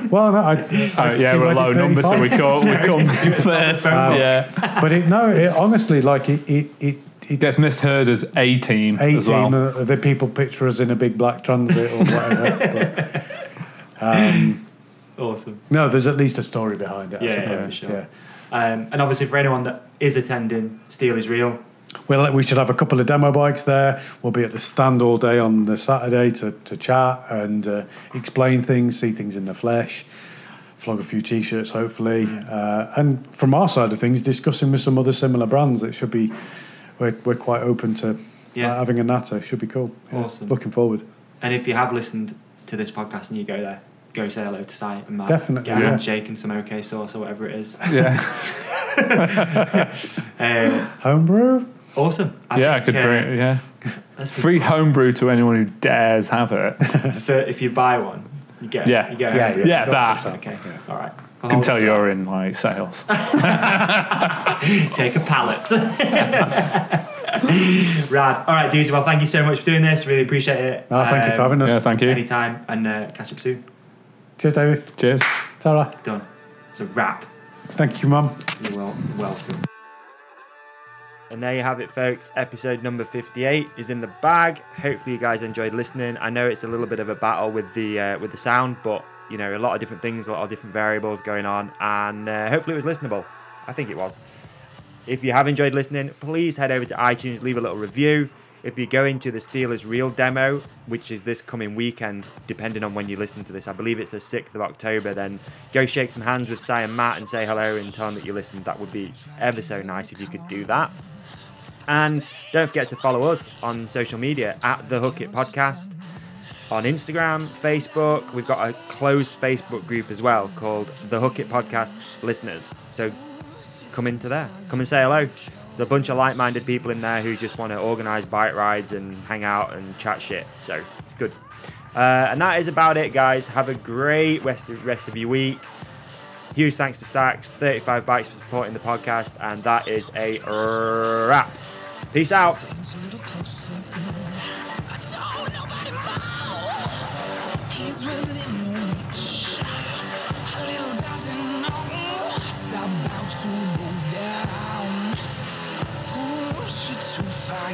Well, no, we're low numbers, so we come first. But it honestly, like it gets misheard as 18 as well. The people picture us in a big black Transit or whatever. Awesome. No, there's at least a story behind it. I suppose. For sure. Yeah. And obviously, for anyone that is attending, Steel is Real. Well, we should have a couple of demo bikes there. We'll be at the stand all day on the Saturday to chat and explain things, see things in the flesh, flog a few T-shirts, hopefully. And from our side of things, discussing with some other similar brands. It should be, we're quite open to having a natter. Should be cool. Awesome. Looking forward. And if you have listened to this podcast and you go there, go say hello to Si and Matt. Definitely. Get a handshake and some OK sauce or whatever it is. Yeah. Homebrew? Awesome. I could bring it, free homebrew to anyone who dares have it. If you buy one, you get that. Okay, all right. I can tell you're in like sales. Take a pallet. Rad. All right, dudes. Well, thank you so much for doing this. Really appreciate it. Thank you for having us. Yeah, thank you. Anytime, and catch up soon. Cheers, David. Cheers. Ta-ra. Done. It's a wrap. Thank you, Mum. You're welcome. And there you have it, folks. Episode number 58 is in the bag. Hopefully you guys enjoyed listening. I know it's a little bit of a battle with the sound, but you know, a lot of different things, a lot of different variables going on, and hopefully it was listenable. I think it was. If you have enjoyed listening, please head over to iTunes, leave a little review. If you go into the Steel is Real demo, which is this coming weekend, depending on when you listen to this, I believe it's the 6th of October, then go shake some hands with Si and Matt and say hello and tell them that you listened. That would be ever so nice if you could do that. And don't forget to follow us on social media at the HKT Podcast on Instagram, Facebook. We've got a closed Facebook group as well called the HKT Podcast Listeners. So come into there. Come and say hello. There's a bunch of like-minded people in there who just want to organise bike rides and hang out and chat shit. So it's good. And that is about it, guys. Have a great rest of your week. Huge thanks to SAXX, 35Bikes for supporting the podcast. And that is a wrap. Peace out.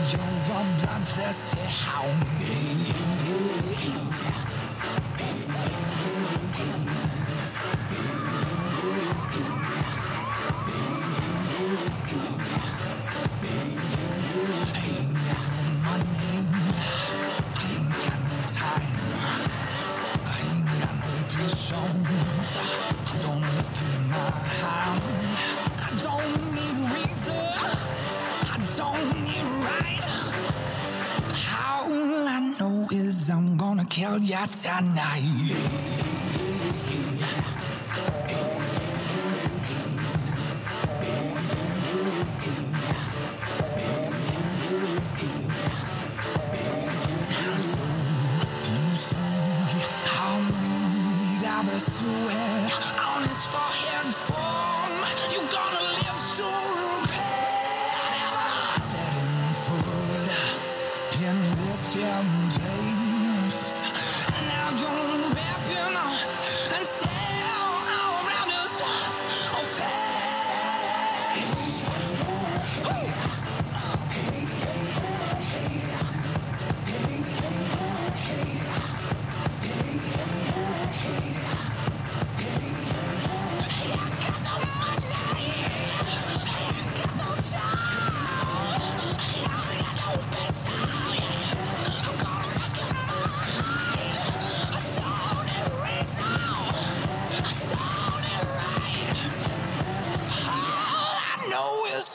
You're a bloodthirsty hound. I'm gonna kill ya tonight. The sweat on his forehead form. You're gonna live so bad. Setting foot in this young place. Now you're rapping and tell all around us. Oh,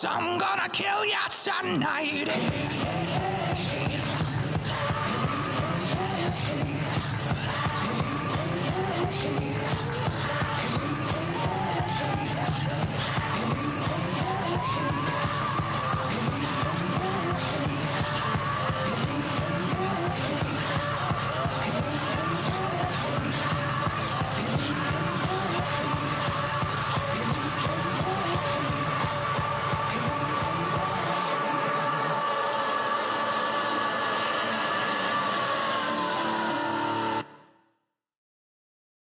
I'm gonna kill ya tonight.